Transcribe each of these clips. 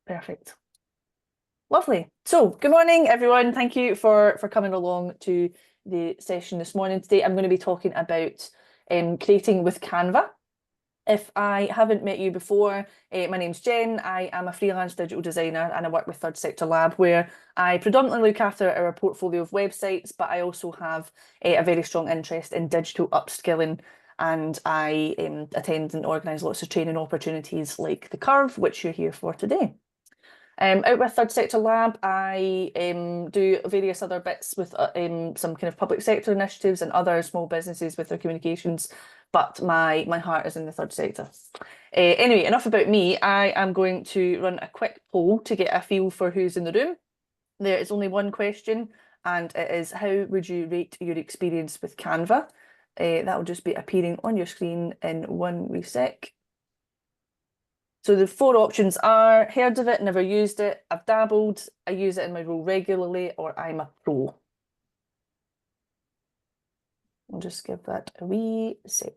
Perfect. Lovely. So, good morning, everyone. Thank you for coming along to the session this morning. Today, I'm going to be talking about creating with Canva. If I haven't met you before, my name's Jen. I am a freelance digital designer and I work with Third Sector Lab, where I predominantly look after our portfolio of websites, but I also have a very strong interest in digital upskilling. And I attend and organise lots of training opportunities like the Curve, which you're here for today. Out with Third Sector Lab, I do various other bits with some kind of public sector initiatives and other small businesses with their communications, but my heart is in the third sector. Anyway, enough about me. I am going to run a quick poll to get a feel for who's in the room. There is only one question, and it is, how would you rate your experience with Canva? That will just be appearing on your screen in one wee sec. So the four options are: heard of it, never used it, I've dabbled, I use it in my role regularly, or I'm a pro. I'll just give that a wee sec.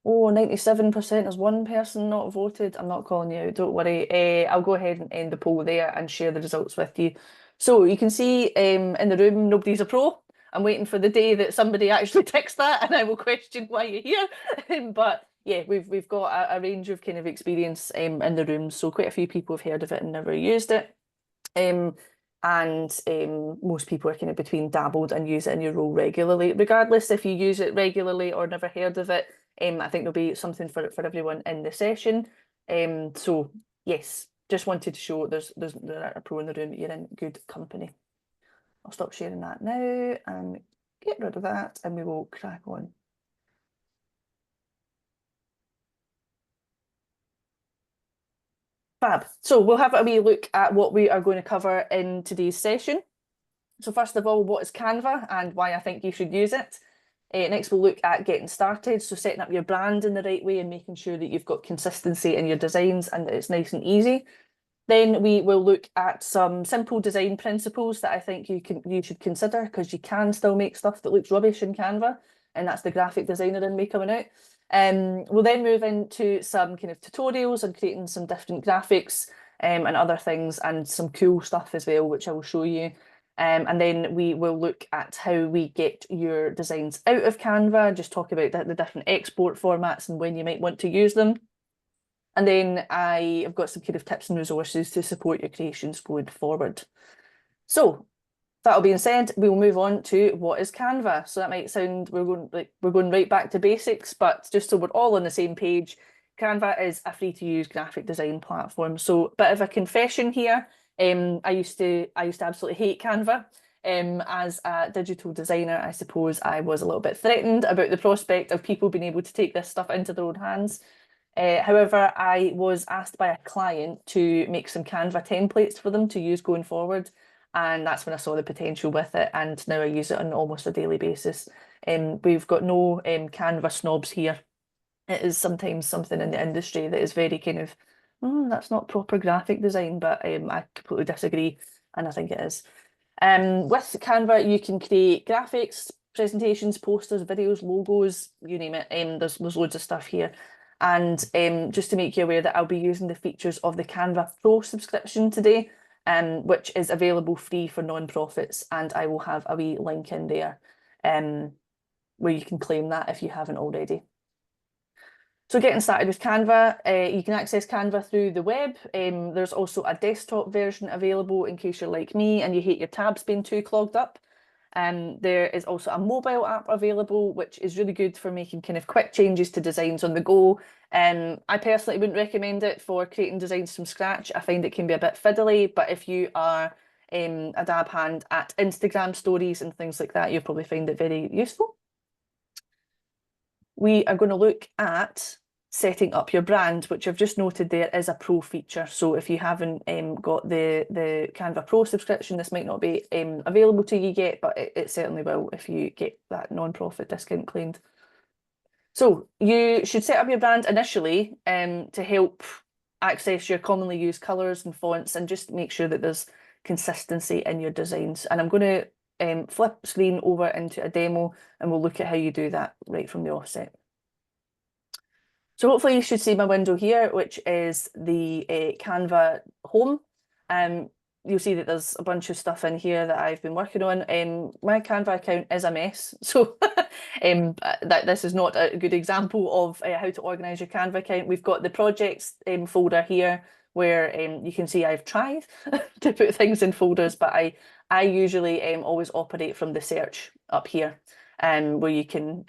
Oh, 97% is one person not voted. I'm not calling you out, don't worry. I'll go ahead and end the poll there and share the results with you. So you can see in the room, nobody's a pro. I'm waiting for the day that somebody actually ticks that and I will question why you're here. But yeah, we've got a range of kind of experience in the room. So quite a few people have heard of it and never used it. Most people are kind of between dabbled and use it in your role regularly. Regardless if you use it regularly or never heard of it, I think there'll be something for everyone in the session. So yes, just wanted to show there's a pro in the room, you're in good company. I'll stop sharing that now and get rid of that and we will crack on. Fab. So we'll have a wee look at what we are going to cover in today's session. So first of all, what is Canva and why I think you should use it? Next, we'll look at getting started, so setting up your brand in the right way and making sure that you've got consistency in your designs and that it's nice and easy. Then we will look at some simple design principles that I think you should consider, because you can still make stuff that looks rubbish in Canva, and that's the graphic designer in me coming out. We'll then move into some kind of tutorials on creating some different graphics and other things, and some cool stuff as well, which I will show you. And then we will look at how we get your designs out of Canva, just talk about the different export formats and when you might want to use them. And then I have got some kind of tips and resources to support your creations going forward. So that all being said, we'll move on to what is Canva. So that might sound we're going right back to basics, but just so we're all on the same page, Canva is a free-to-use graphic design platform. So bit of a confession here. I used to absolutely hate Canva. As a digital designer, I suppose I was a little bit threatened about the prospect of people being able to take this stuff into their own hands. However, I was asked by a client to make some Canva templates for them to use going forward. And that's when I saw the potential with it. And now I use it on almost a daily basis. We've got no Canva snobs here. It is sometimes something in the industry that is very kind of, oh, that's not proper graphic design, but I completely disagree. And I think it is. With Canva, you can create graphics, presentations, posters, videos, logos, you name it. There's loads of stuff here. And just to make you aware that I'll be using the features of the Canva Pro subscription today, which is available free for non-profits, and I will have a wee link in there where you can claim that if you haven't already. So getting started with Canva, you can access Canva through the web. There's also a desktop version available in case you're like me and you hate your tabs being too clogged up. There is also a mobile app available, which is really good for making kind of quick changes to designs on the go. I personally wouldn't recommend it for creating designs from scratch. I find it can be a bit fiddly, but if you are a dab hand at Instagram stories and things like that, you'll probably find it very useful. We are going to look at setting up your brand, which I've just noted there is a pro feature. So if you haven't got the Canva Pro subscription, this might not be available to you yet, but it certainly will if you get that non-profit discount claimed. So you should set up your brand initially to help access your commonly used colours and fonts and just make sure that there's consistency in your designs. And I'm going to flip screen over into a demo and we'll look at how you do that right from the offset. So hopefully you should see my window here, which is the Canva home. You'll see that there's a bunch of stuff in here that I've been working on. My Canva account is a mess, so this is not a good example of how to organise your Canva account. We've got the projects folder here where you can see I've tried to put things in folders, but I usually always operate from the search up here, where you can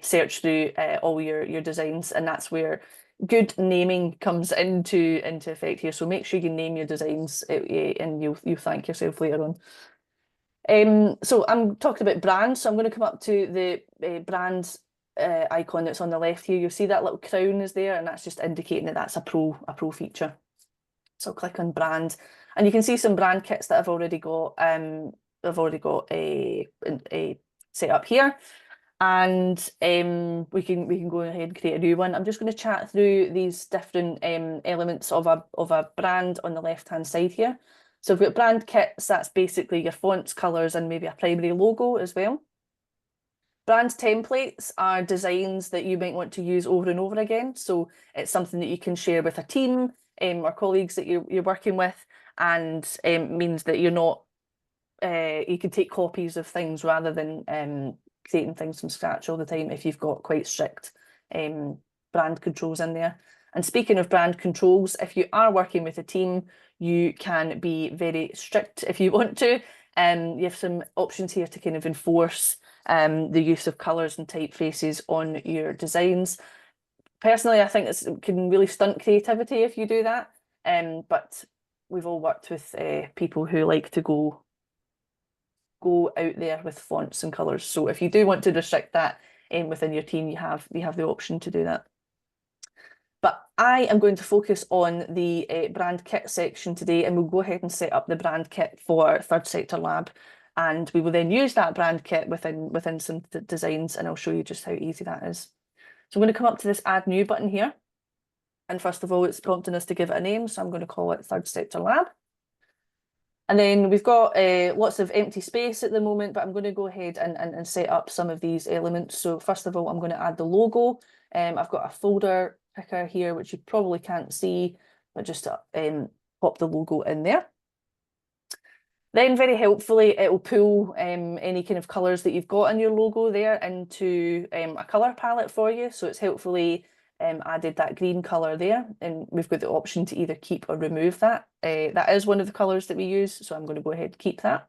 search through all your designs, and that's where good naming comes into effect here. So make sure you name your designs, and you'll thank yourself later on. So I'm talking about brands, so I'm going to come up to the brand icon that's on the left here. You'll see that little crown is there, and that's just indicating that that's a pro feature. So I'll click on brand, and you can see some brand kits that I've already got. A set up here. And we can go ahead and create a new one. I'm just going to chat through these different elements of a brand on the left-hand side here. So we've got brand kits, that's basically your fonts, colours, and maybe a primary logo as well. Brand templates are designs that you might want to use over and over again. So it's something that you can share with a team or colleagues that you're working with, and means that you're not you can take copies of things rather than creating things from scratch all the time if you've got quite strict brand controls in there. And speaking of brand controls, if you are working with a team, you can be very strict if you want to. You have some options here to kind of enforce the use of colours and typefaces on your designs. Personally, I think it can really stunt creativity if you do that, but we've all worked with people who like to go out there with fonts and colours. So if you do want to restrict that within your team, you have the option to do that. But I am going to focus on the brand kit section today, and we'll go ahead and set up the brand kit for Third Sector Lab, and we will then use that brand kit within some designs, and I'll show you just how easy that is. So I'm going to come up to this Add New button here, and first of all, it's prompting us to give it a name, so I'm going to call it Third Sector Lab. And then we've got lots of empty space at the moment, but I'm going to go ahead and set up some of these elements. So first of all, I'm going to add the logo. I've got a folder picker here, which you probably can't see, but just pop the logo in there. Then very helpfully, it will pull any kind of colours that you've got in your logo there into a colour palette for you. So it's helpfully added that green colour there, and we've got the option to either keep or remove that. That is one of the colours that we use, so I'm going to go ahead and keep that.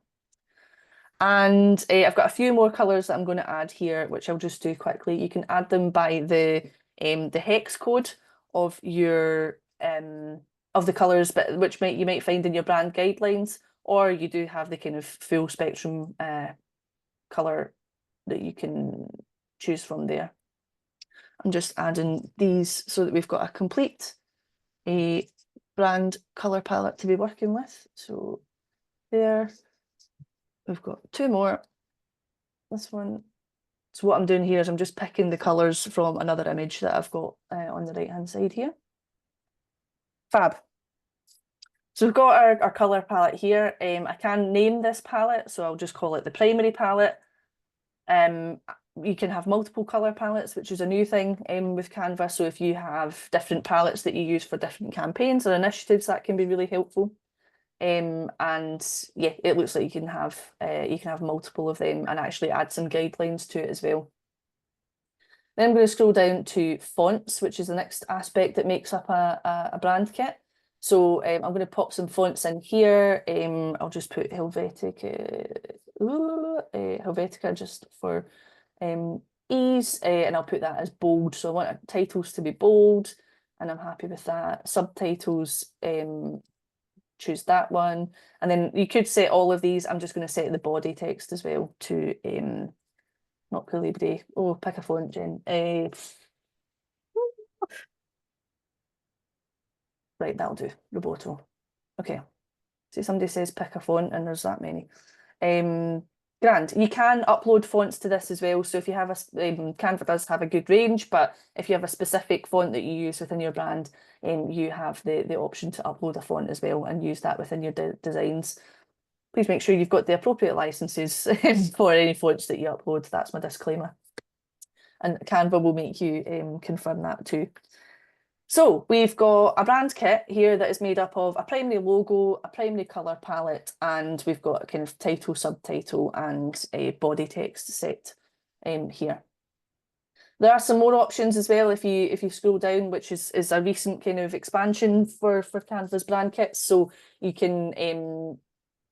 And I've got a few more colours that I'm going to add here, which I'll just do quickly. You can add them by the hex code of your of the colours, but which you might find in your brand guidelines, or you do have the kind of full spectrum colour that you can choose from there. I'm just adding these so that we've got a complete brand colour palette to be working with. So there, we've got two more. This one. So what I'm doing here is I'm just picking the colours from another image that I've got on the right-hand side here. Fab. So we've got our colour palette here. I can name this palette, so I'll just call it the primary palette. You can have multiple colour palettes, which is a new thing with Canva. So if you have different palettes that you use for different campaigns or initiatives, that can be really helpful. And yeah, it looks like you can have multiple of them and actually add some guidelines to it as well. Then I'm going to scroll down to fonts, which is the next aspect that makes up a brand kit. So I'm going to pop some fonts in here. I'll just put Helvetica just for ease, and I'll put that as bold. So I want titles to be bold, and I'm happy with that. Subtitles, choose that one. And then you could set all of these. I'm just going to set the body text as well to not Calibri. Oh, pick a font, Jen. Right, that'll do. Roboto. Okay. See, somebody says pick a font, and there's that many. Grand. You can upload fonts to this as well. So if you have Canva does have a good range, but if you have a specific font that you use within your brand, you have the option to upload a font as well and use that within your designs. Please make sure you've got the appropriate licenses for any fonts that you upload. That's my disclaimer. And Canva will make you confirm that too. So we've got a brand kit here that is made up of a primary logo, a primary colour palette, and we've got a kind of title, subtitle, and a body text set here. There are some more options as well if you scroll down, which is a recent kind of expansion for Canva's brand kits. So you can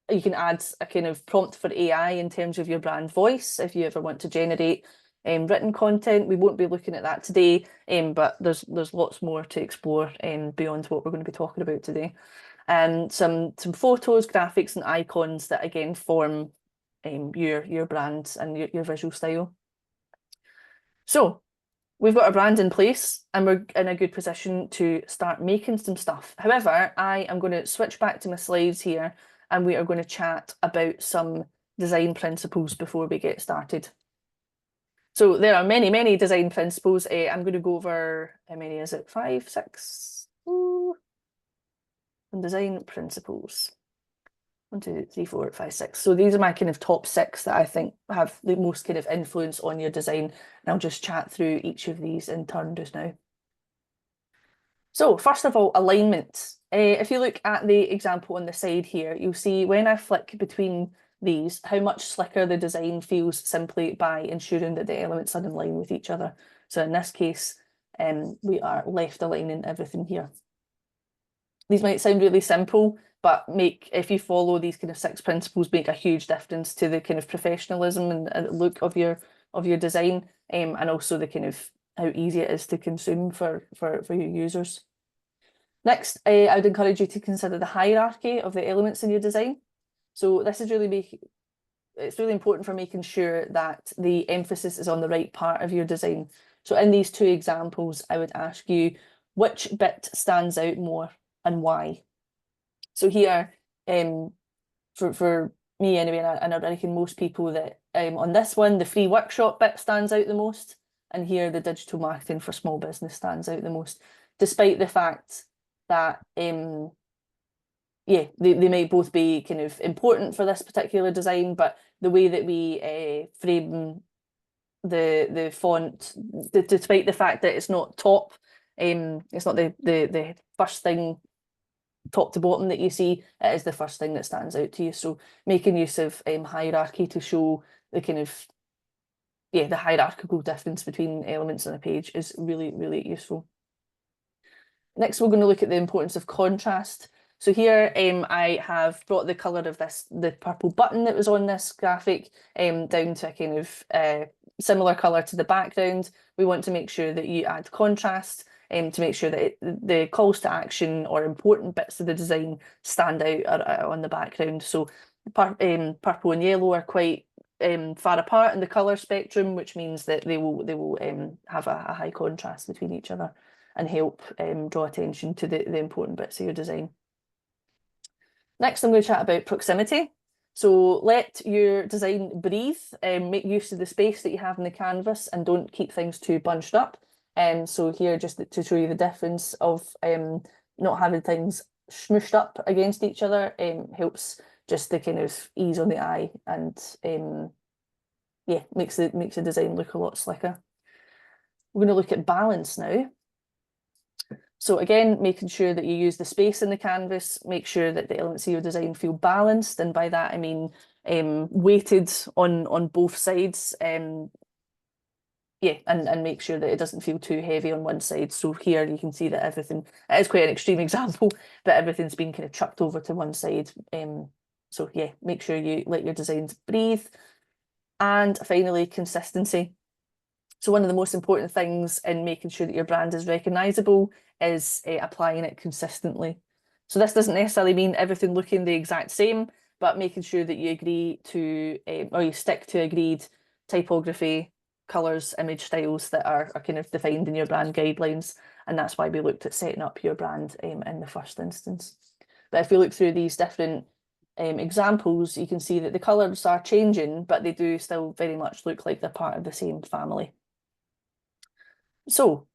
add a kind of prompt for AI in terms of your brand voice if you ever want to generate written content. We won't be looking at that today, but there's lots more to explore beyond what we're going to be talking about today. And some photos, graphics, and icons that again form your brand and your visual style. So we've got our brand in place and we're in a good position to start making some stuff. However, I am going to switch back to my slides here and we are going to chat about some design principles before we get started. So there are many, many design principles. I'm going to go over, how many is it? 5, 6? Ooh. And design principles. 1, 2, 3, 4, 5, 6. So these are my kind of top 6 that I think have the most kind of influence on your design. And I'll just chat through each of these in turn just now. So first of all, alignment. If you look at the example on the side here, you'll see when I flick between these, how much slicker the design feels simply by ensuring that the elements are in line with each other. So in this case, we are left aligning everything here. These might sound really simple, but if you follow these kind of 6 principles, make a huge difference to the kind of professionalism and look of your design, and also the kind of how easy it is to consume for your users. Next, I would encourage you to consider the hierarchy of the elements in your design. So this is it's really important for making sure that the emphasis is on the right part of your design. So in these 2 examples, I would ask you which bit stands out more and why. So here, for me anyway, and I reckon most people, that on this one, the free workshop bit stands out the most, and here the digital marketing for small business stands out the most, despite the fact that yeah, they might both be kind of important for this particular design, but the way that we frame the font, despite the fact that it's not top, it's not the first thing top to bottom that you see, it is the first thing that stands out to you. So making use of hierarchy to show the kind of the hierarchical difference between elements on a page is really, really useful. Next, we're going to look at the importance of contrast. So here I have brought the colour of the purple button that was on this graphic down to a kind of similar colour to the background. We want to make sure that you add contrast to make sure that the calls to action or important bits of the design stand out on the background. So purple and yellow are quite far apart in the colour spectrum, which means that they will have a high contrast between each other and help draw attention to the important bits of your design. Next, I'm going to chat about proximity. So let your design breathe, make use of the space that you have in the canvas and don't keep things too bunched up. So here, just to show you the difference of not having things smooshed up against each other, helps just the kind of ease on the eye and yeah, makes the design look a lot slicker. We're going to look at balance now. So again, making sure that you use the space in the canvas, make sure that the elements of your design feel balanced, and by that I mean weighted on both sides. Yeah, and make sure that it doesn't feel too heavy on one side. So here you can see that everything, it is quite an extreme example, but everything's been kind of chucked over to one side. So yeah, make sure you let your designs breathe. And finally, consistency. So one of the most important things in making sure that your brand is recognisable is applying it consistently. So this doesn't necessarily mean everything looking the exact same, but making sure that you agree to, or you stick to agreed typography, colours, image styles that are kind of defined in your brand guidelines. And that's why we looked at setting up your brand in the first instance. But if we look through these different examples, you can see that the colours are changing, but they do still very much look like they're part of the same family. So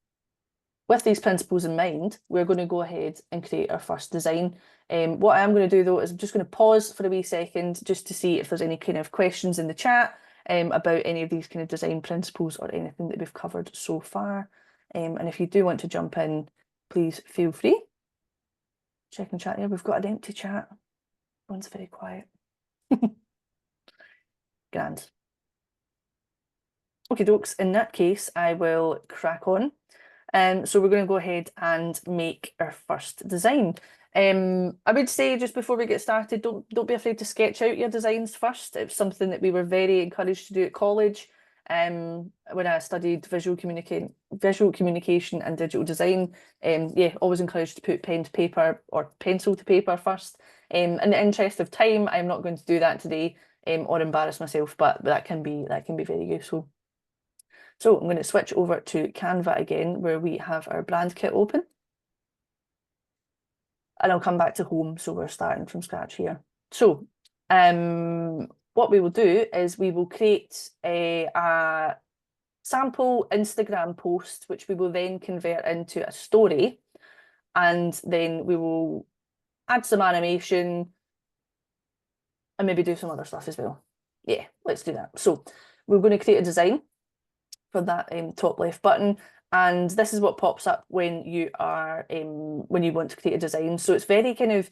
with these principles in mind, we're going to go ahead and create our first design. What I am going to do though is I'm just going to pause for a wee second just to see if there's any kind of questions in the chat about any of these kind of design principles or anything that we've covered so far. And if you do want to jump in, please feel free. Checking chat here, we've got an empty chat. One's very quiet. Grand. Okay, dokes, in that case, I will crack on. So we're going to go ahead and make our first design. I would say just before we get started, don't be afraid to sketch out your designs first. It's something that we were very encouraged to do at college. When I studied visual communication and digital design, yeah, always encouraged to put pen to paper or pencil to paper first. In the interest of time, I'm not going to do that today, or embarrass myself, but that can be very useful. So I'm going to switch over to Canva again, where we have our brand kit open. And I'll come back to home, so we're starting from scratch here. So what we will do is we will create a sample Instagram post, which we will then convert into a story. And then we will add some animation and maybe do some other stuff as well. Yeah, let's do that. So we're going to create a design for that top left button, and this is what pops up when you are when you want to create a design. So it's very kind of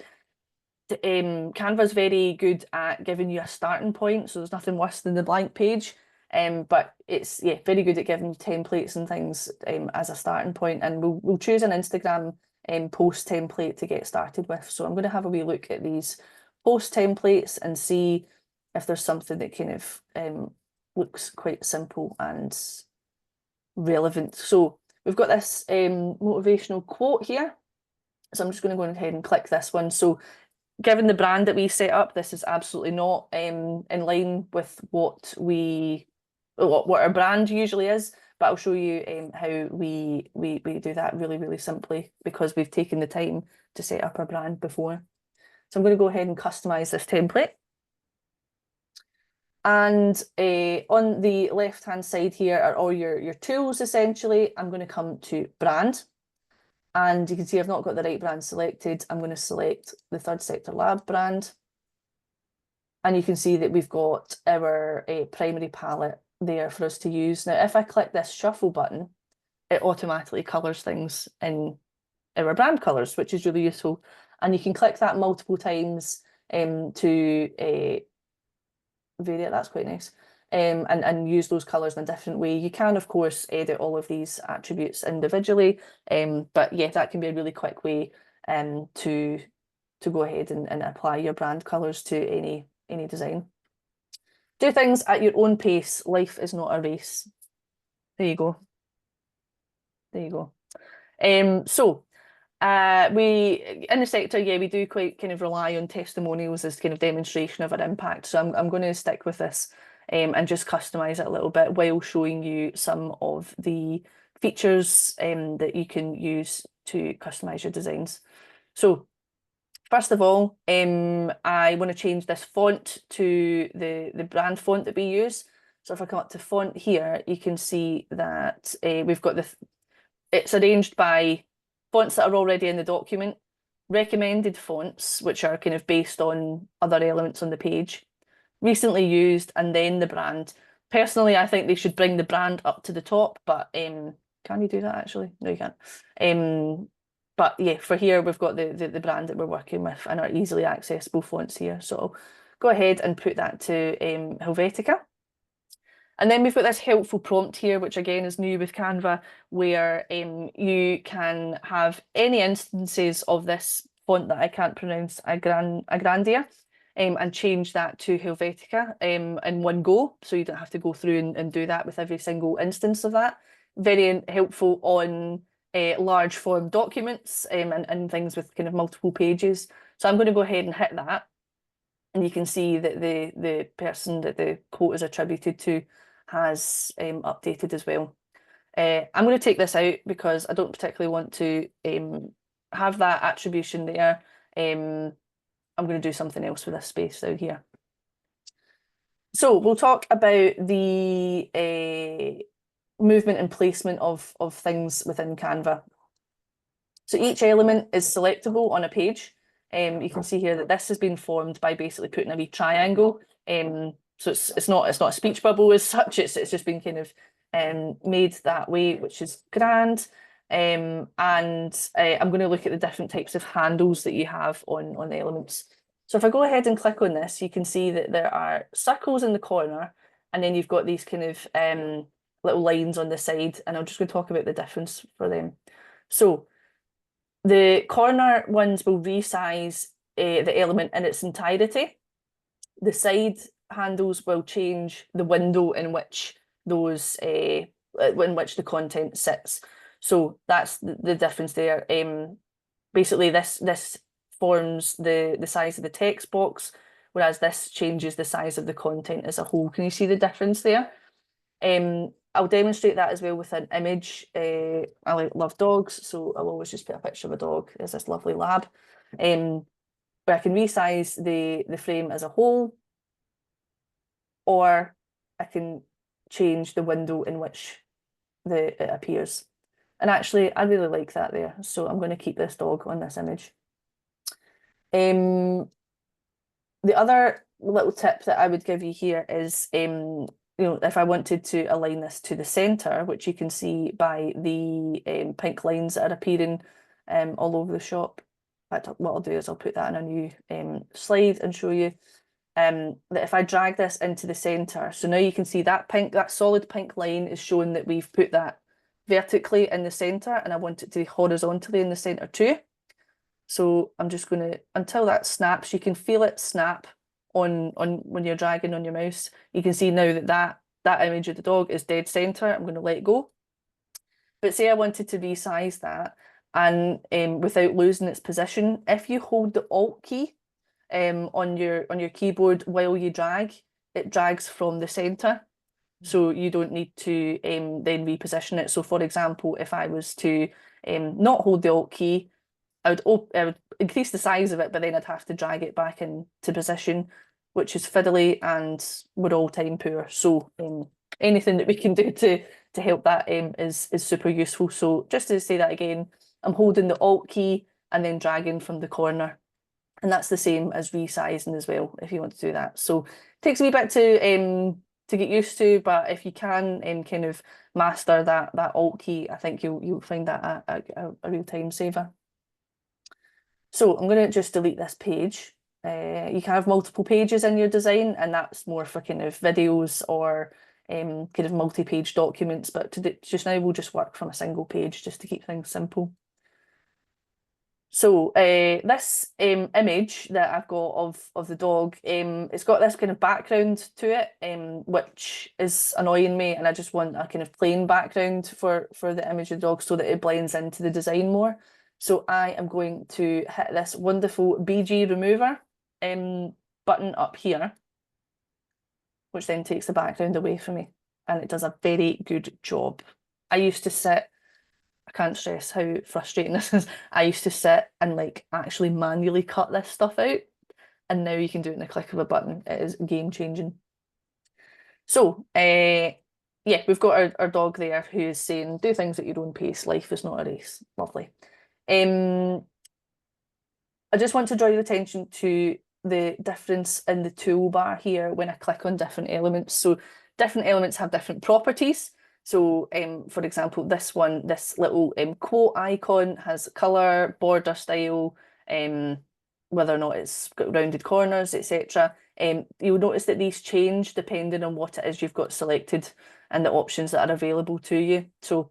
Canva's very good at giving you a starting point, so there's nothing worse than the blank page, but it's very good at giving you templates and things as a starting point, and we'll choose an Instagram post template to get started with. So I'm going to have a wee look at these post templates and see if there's something that kind of looks quite simple and relevant. So we've got this motivational quote here. So I'm just going to go ahead and click this one. So given the brand that we set up, this is absolutely not in line with what our brand usually is, but I'll show you how we do that really, really simply, because we've taken the time to set up our brand before. So I'm going to go ahead and customize this template. And on the left-hand side here are all your tools, essentially. I'm going to come to brand. And you can see I've not got the right brand selected. I'm going to select the Third Sector Lab brand. And you can see that we've got our primary palette there for us to use. Now, if I click this shuffle button, it automatically colours things in our brand colours, which is really useful. And you can click that multiple times to vary it. That's quite nice. And use those colours in a different way. You can, of course, edit all of these attributes individually, but yeah, that can be a really quick way to go ahead and apply your brand colours to any design. Do things at your own pace. Life is not a race. There you go. There you go. So we in the sector, yeah, we do quite kind of rely on testimonials as kind of demonstration of our impact. So I'm going to stick with this and just customize it a little bit while showing you some of the features that you can use to customize your designs. So first of all, I want to change this font to the brand font that we use. So if I come up to font here, you can see that we've got it's arranged by fonts that are already in the document, recommended fonts, which are kind of based on other elements on the page, recently used, and then the brand. Personally, I think they should bring the brand up to the top, but can you do that actually? No, you can't. But yeah, for here, we've got the brand that we're working with and our easily accessible fonts here. So I'll go ahead and put that to Helvetica. And then we've got this helpful prompt here, which again is new with Canva, where you can have any instances of this font that I can't pronounce, Agrandia, and change that to Helvetica in one go. So you don't have to go through and do that with every single instance of that. Very helpful on large form documents and things with kind of multiple pages. So I'm going to go ahead and hit that. And you can see that the person that the quote is attributed to has updated as well. I'm going to take this out because I don't particularly want to have that attribution there. I'm going to do something else with this space down here. So we'll talk about the movement and placement of things within Canva. So each element is selectable on a page. You can see here that this has been formed by basically putting a wee triangle. So it's not a speech bubble as such. It's just been kind of made that way, which is grand. And I'm going to look at the different types of handles that you have on the elements. So if I go ahead and click on this, you can see that there are circles in the corner, and then you've got these kind of little lines on the side, and I'm just going to talk about the difference for them. So the corner ones will resize the element in its entirety. The side handles will change the window in which those in which the content sits. So that's the difference there. Basically, this forms the size of the text box, whereas this changes the size of the content as a whole. Can you see the difference there? I'll demonstrate that as well with an image. I love dogs, so I'll always just put a picture of a dog. There's this lovely lab. Where I can resize the frame as a whole, or I can change the window in which it appears. And actually, I really like that there, so I'm going to keep this dog on this image. The other little tip that I would give you here is, if I wanted to align this to the center, which you can see by the pink lines that are appearing all over the shop. In fact, what I'll do is I'll put that in a new slide and show you that if I drag this into the center, so now you can see that solid pink line is showing that we've put that vertically in the center, and I want it to be horizontally in the center too. So I'm just going to, until that snaps, you can feel it snap on when you're dragging on your mouse. You can see now that image of the dog is dead center. I'm going to let go. But say I wanted to resize that, and without losing its position, if you hold the Alt key on your keyboard while you drag, it drags from the center. So you don't need to then reposition it. So for example, if I was to not hold the Alt key, I would increase the size of it, but then I'd have to drag it back into position, which is fiddly, and we're all time poor. So anything that we can do to help that is super useful. So just to say that again, I'm holding the Alt key and then dragging from the corner. And that's the same as resizing as well, if you want to do that. So it takes a wee bit to get used to, but if you can kind of master that Alt key, I think you'll find that a real time saver. So I'm going to just delete this page. You can have multiple pages in your design, and that's more for kind of videos or kind of multi-page documents, but just now we'll just work from a single page just to keep things simple. So this image that I've got of the dog, it's got this kind of background to it, which is annoying me, and I just want a kind of plain background for the image of the dog so that it blends into the design more. So I am going to hit this wonderful BG remover button up here, which then takes the background away from me, and it does a very good job. I can't stress how frustrating this is. I used to sit and like actually manually cut this stuff out, and now you can do it in a click of a button. It is game changing. So yeah, we've got our dog there who is saying, do things at your own pace. Life is not a race. Lovely. I just want to draw your attention to the difference in the toolbar here when I click on different elements. So different elements have different properties. So for example, this little quote icon has colour, border style, whether or not it's got rounded corners, etc. You'll notice that these change depending on what it is you've got selected and the options that are available to you. So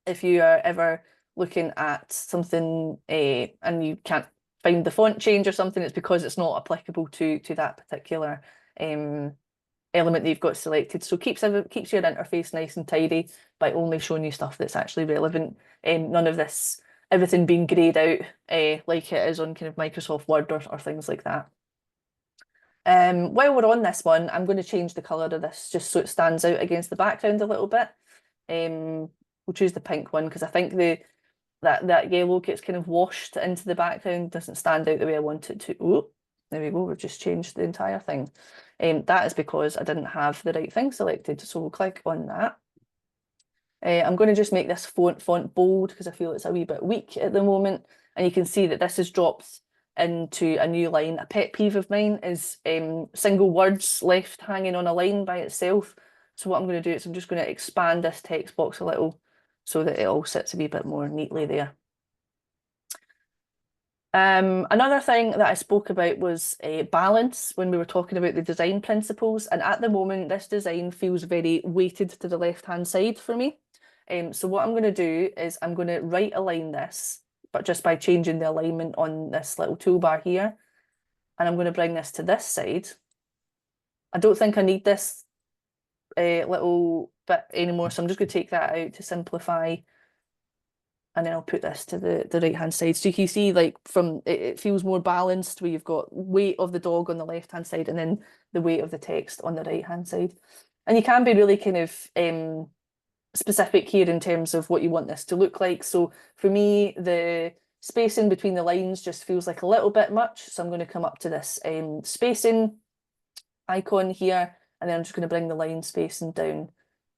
if you are ever looking at something and you can't find the font change or something, it's because it's not applicable to that particular element that you've got selected. So keeps your interface nice and tidy by only showing you stuff that's actually relevant. None of this, everything being greyed out like it is on kind of Microsoft Word or things like that. While we're on this one, I'm going to change the colour of this just so it stands out against the background a little bit. We'll choose the pink one because I think that yellow gets kind of washed into the background, doesn't stand out the way I want it to. Oh, there we go, we've just changed the entire thing. That is because I didn't have the right thing selected, so we'll click on that. I'm going to just make this font bold because I feel it's a wee bit weak at the moment. And you can see that this has dropped into a new line. A pet peeve of mine is single words left hanging on a line by itself. So what I'm going to do is I'm just going to expand this text box a little so that it all sits a wee bit more neatly there. Another thing that I spoke about was balance when we were talking about the design principles. And at the moment, this design feels very weighted to the left-hand side for me. So what I'm going to do is I'm going to right align this, but just by changing the alignment on this little toolbar here. And I'm going to bring this to this side. I don't think I need this little bit anymore, so I'm just going to take that out to simplify. And then I'll put this to the right hand side. So you can see like from it feels more balanced where you've got weight of the dog on the left hand side and then the weight of the text on the right hand side. And you can be really kind of specific here in terms of what you want this to look like. So for me, the spacing between the lines just feels like a little bit much. So I'm going to come up to this spacing icon here, and then I'm just going to bring the line spacing down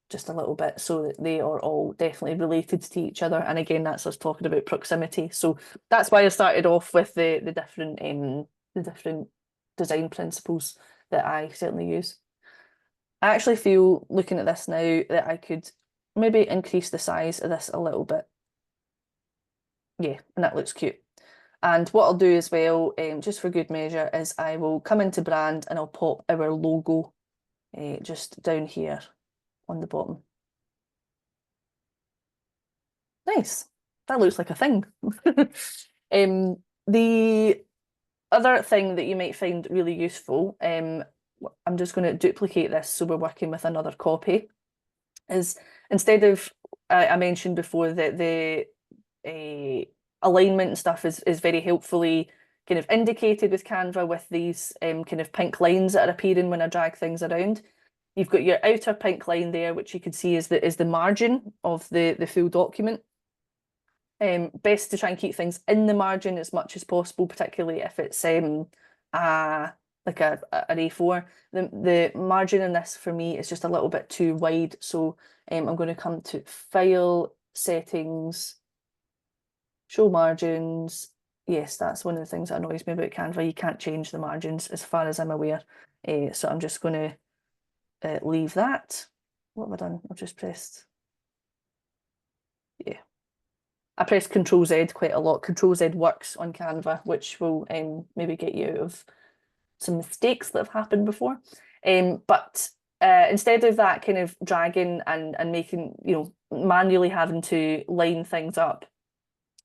just a little bit so that they are all definitely related to each other. And again, that's us talking about proximity. So that's why I started off with the different design principles that I certainly use. I actually feel, looking at this now, that I could maybe increase the size of this a little bit. Yeah, and that looks cute. And what I'll do as well, just for good measure, is I will come into brand and I'll pop our logo just down here on the bottom. Nice. That looks like a thing. The other thing that you might find really useful, I'm just going to duplicate this so we're working with another copy, is instead of, I mentioned before that the alignment and stuff is very helpfully kind of indicated with Canva with these kind of pink lines that are appearing when I drag things around. You've got your outer pink line there, which you can see is the margin of the full document. Best to try and keep things in the margin as much as possible, particularly if it's like an A4. The margin in this for me is just a little bit too wide, so I'm going to come to File, Settings, Show Margins. Yes, that's one of the things that annoys me about Canva. You can't change the margins as far as I'm aware. So I'm just going to leave that. What have I done? I've just pressed, yeah. I press Control Z quite a lot. Control Z works on Canva, which will maybe get you out of some mistakes that have happened before. But instead of that kind of dragging and making, manually having to line things up,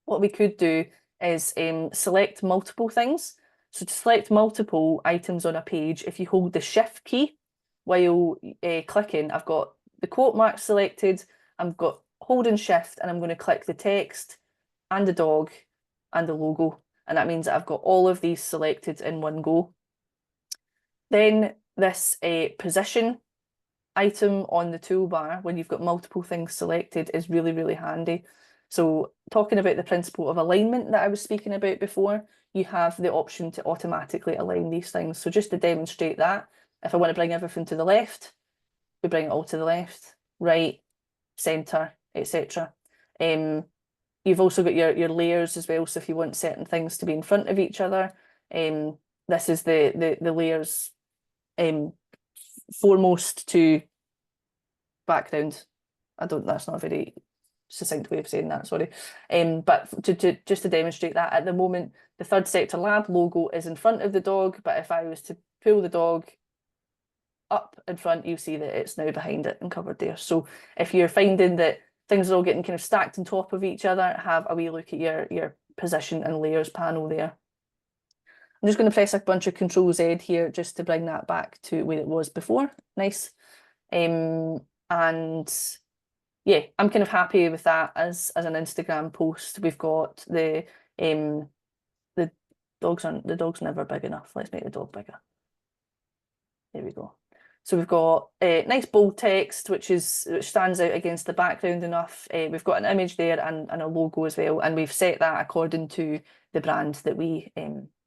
what we could do is select multiple things. So to select multiple items on a page, if you hold the Shift key while clicking, I've got the quote mark selected, I've got holding Shift, and I'm going to click the text and the dog and the logo. And that means that I've got all of these selected in one go. Then this position item on the toolbar, when you've got multiple things selected, is really, really handy. So talking about the principle of alignment that I was speaking about before, you have the option to automatically align these things. So just to demonstrate that, if I want to bring everything to the left, we bring it all to the left, right, centre, etc. You've also got your layers as well. So if you want certain things to be in front of each other, this is the layers foremost to background. That's not a very succinct way of saying that, sorry. But to just to demonstrate that, at the moment, the Third Sector Lab logo is in front of the dog, but if I was to pull the dog up in front, you'll see that it's now behind it and covered there. So if you're finding that things are all getting kind of stacked on top of each other, have a wee look at your position and layers panel there. I'm just going to press a bunch of Control Z here just to bring that back to where it was before. Nice. And yeah, I'm kind of happy with that as an Instagram post. We've got the dog's never big enough. Let's make the dog bigger. There we go. So we've got a nice bold text, which stands out against the background enough. We've got an image there and a logo as well, and we've set that according to the brand that we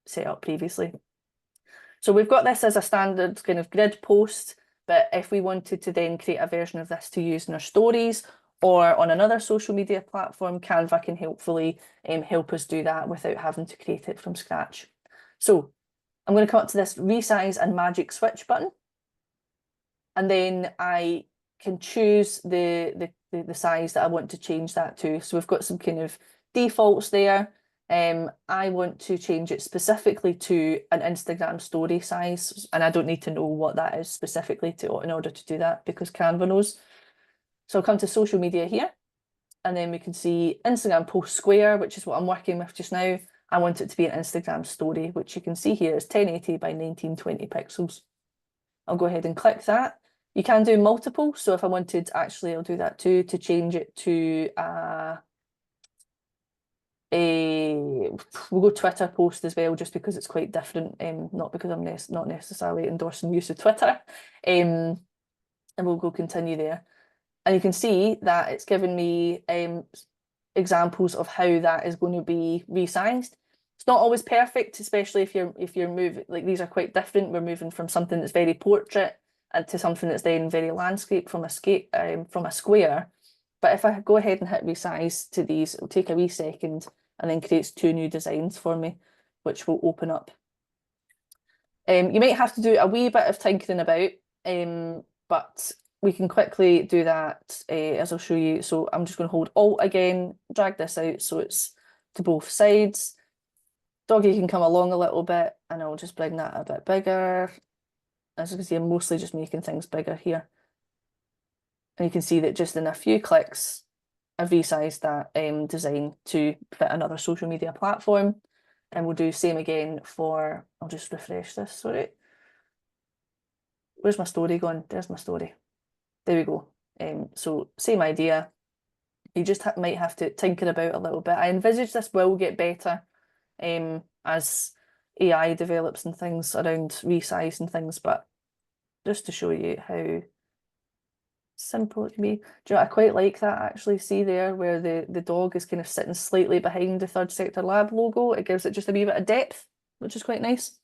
set up previously. So we've got this as a standard kind of grid post, but if we wanted to then create a version of this to use in our stories, or on another social media platform, Canva can helpfully help us do that without having to create it from scratch. So I'm going to come up to this resize and magic switch button, and then I can choose the size that I want to change that to. So we've got some kind of defaults there. I want to change it specifically to an Instagram story size, and I don't need to know what that is specifically in order to do that, because Canva knows. So I'll come to social media here, and then we can see Instagram post square, which is what I'm working with just now. I want it to be an Instagram story, which you can see here is 1080 by 1920 pixels. I'll go ahead and click that. You can do multiple, so if I wanted, actually, I'll do that too, to change it to we'll go Twitter post as well, just because it's quite different, not because I'm not necessarily endorsing use of Twitter. And we'll go continue there. And you can see that it's given me examples of how that is going to be resized. It's not always perfect, especially if you're moving, like these are quite different. We're moving from something that's very portrait and to something that's then very landscape from a square. But if I go ahead and hit resize to these, it'll take a wee second and then creates two new designs for me, which will open up. You might have to do a wee bit of tinkering about, but we can quickly do that as I'll show you. So I'm just going to hold Alt again, drag this out so it's to both sides. Doggy can come along a little bit, and I'll just bring that a bit bigger. As you can see, I'm mostly just making things bigger here. And you can see that just in a few clicks, I've resized that design to fit another social media platform. And we'll do same again for, I'll just refresh this, sorry. Where's my story gone? There's my story. There we go. So same idea. You just might have to tinker about a little bit. I envisage this will get better as AI develops and things around resize and things, but just to show you how simple it can be. Do you know, I quite like that actually. See there where the dog is kind of sitting slightly behind the Third Sector Lab logo. It gives it just a wee bit of depth, which is quite nice.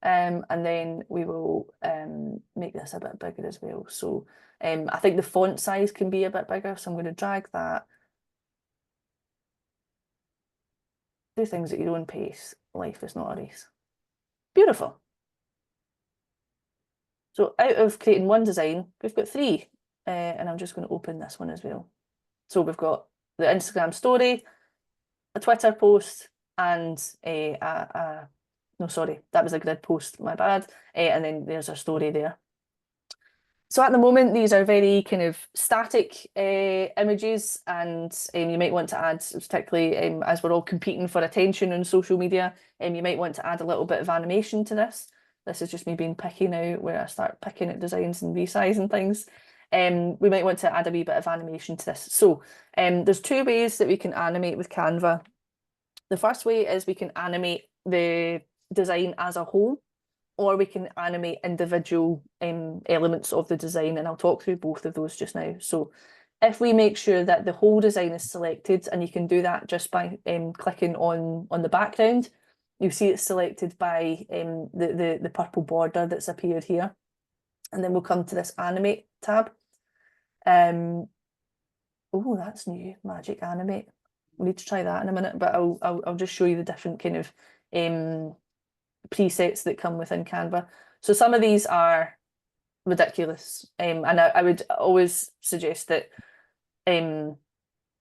And then we will make this a bit bigger as well. So I think the font size can be a bit bigger, so I'm going to drag that. Do things at your own pace. Life is not a race. Beautiful. So out of creating one design, we've got three. And I'm just going to open this one as well. So we've got the Instagram story, a Twitter post, and no, sorry, that was a grid post, my bad. And then there's a story there. So at the moment, these are very kind of static images, and you might want to add, particularly as we're all competing for attention on social media, you might want to add a little bit of animation to this. This is just me being picky now, where I start picking at designs and resizing things. We might want to add a wee bit of animation to this. So there's two ways that we can animate with Canva. The first way is we can animate the design as a whole, or we can animate individual elements of the design, and I'll talk through both of those just now. So if we make sure that the whole design is selected, and you can do that just by clicking on the background, you see it's selected by the purple border that's appeared here. And then we'll come to this animate tab. Oh, that's new, magic animate. We need to try that in a minute, but I'll just show you the different kind of presets that come within Canva. So some of these are ridiculous, and I would always suggest that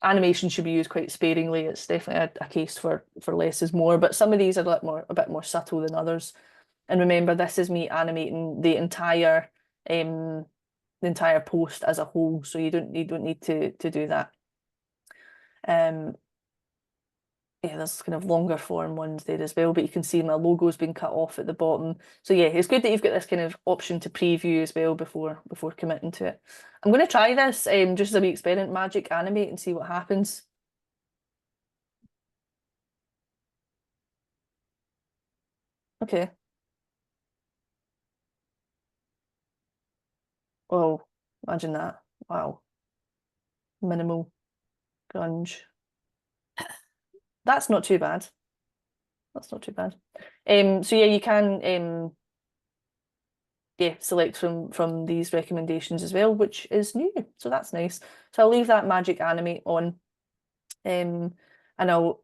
animation should be used quite sparingly. It's definitely a case for less is more, but some of these are a bit more subtle than others. And remember, this is me animating the entire post as a whole, so you don't need to do that. Yeah, there's kind of longer form ones there as well, but you can see my logo's been cut off at the bottom. So yeah, it's good that you've got this kind of option to preview as well before committing to it. I'm going to try this just as a wee experiment, magic animate, and see what happens. Okay. Oh, imagine that. Wow. Minimal grunge. That's not too bad. That's not too bad. So yeah, you can yeah, select from these recommendations as well, which is new. So that's nice. So I'll leave that magic animate on, and I'll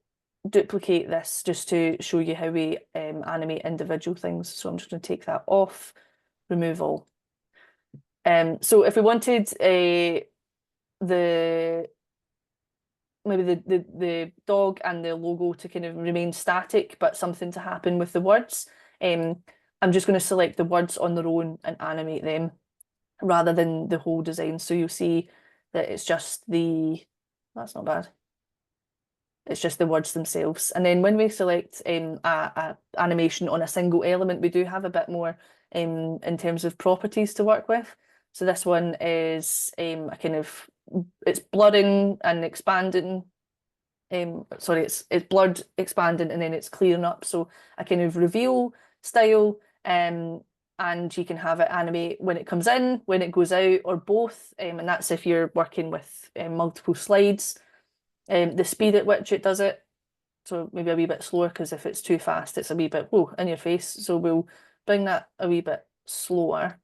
duplicate this just to show you how we animate individual things. So I'm just going to take that off, remove all. So if we wanted the maybe the dog and the logo to kind of remain static, but something to happen with the words, I'm just going to select the words on their own and animate them rather than the whole design. So you'll see that it's just that's not bad. It's just the words themselves. And then when we select a animation on a single element, we do have a bit more in terms of properties to work with. So this one is a kind of, it's blurring and expanding. Sorry, it's blurred, expanding, and then it's clearing up. So a kind of reveal style, and you can have it animate when it comes in, when it goes out, or both. And that's if you're working with multiple slides. The speed at which it does it, so maybe a wee bit slower, because if it's too fast, it's a wee bit, whoa, in your face. So we'll bring that a wee bit slower.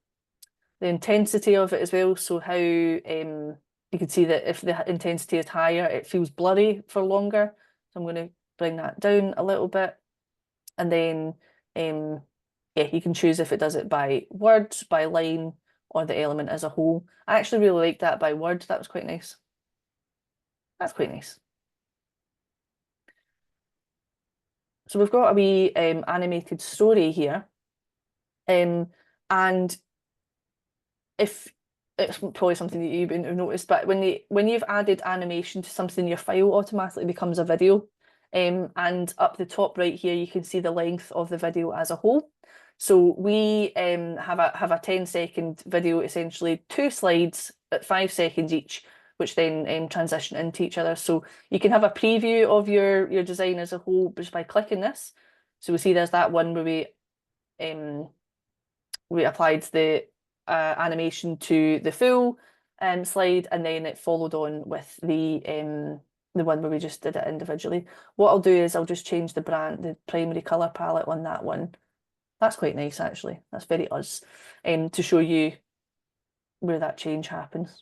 The intensity of it as well, so how you can see that if the intensity is higher, it feels blurry for longer. So I'm going to bring that down a little bit. And then, yeah, you can choose if it does it by word, by line, or the element as a whole. I actually really like that by word. That was quite nice. That's quite nice. So we've got a wee animated story here. And if it's probably something that you wouldn't have noticed, but when you've added animation to something, your file automatically becomes a video. And up the top right here, you can see the length of the video as a whole. So we have a 10-second video, essentially 2 slides at 5 seconds each, which then transition into each other. So you can have a preview of your design as a whole just by clicking this. So we see there's that one where we applied the animation to the full slide, and then it followed on with the one where we just did it individually. What I'll do is I'll just change the primary color palette on that one. That's quite nice, actually. That's very us, to show you where that change happens.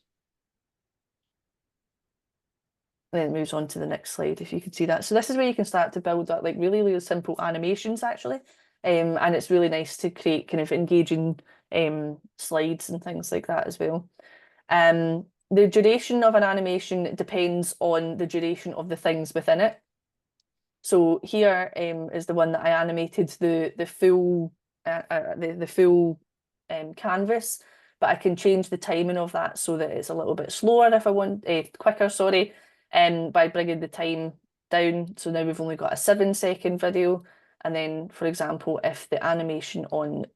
And then it moves on to the next slide, if you can see that. So this is where you can start to build up like really, really simple animations, actually. And it's really nice to create kind of engaging slides and things like that as well. The duration of an animation depends on the duration of the things within it. So here is the one that I animated the full canvas, but I can change the timing of that so that it's a little bit slower if I want, quicker, sorry, by bringing the time down. So now we've only got a 7-second video. And then, for example, if the animation on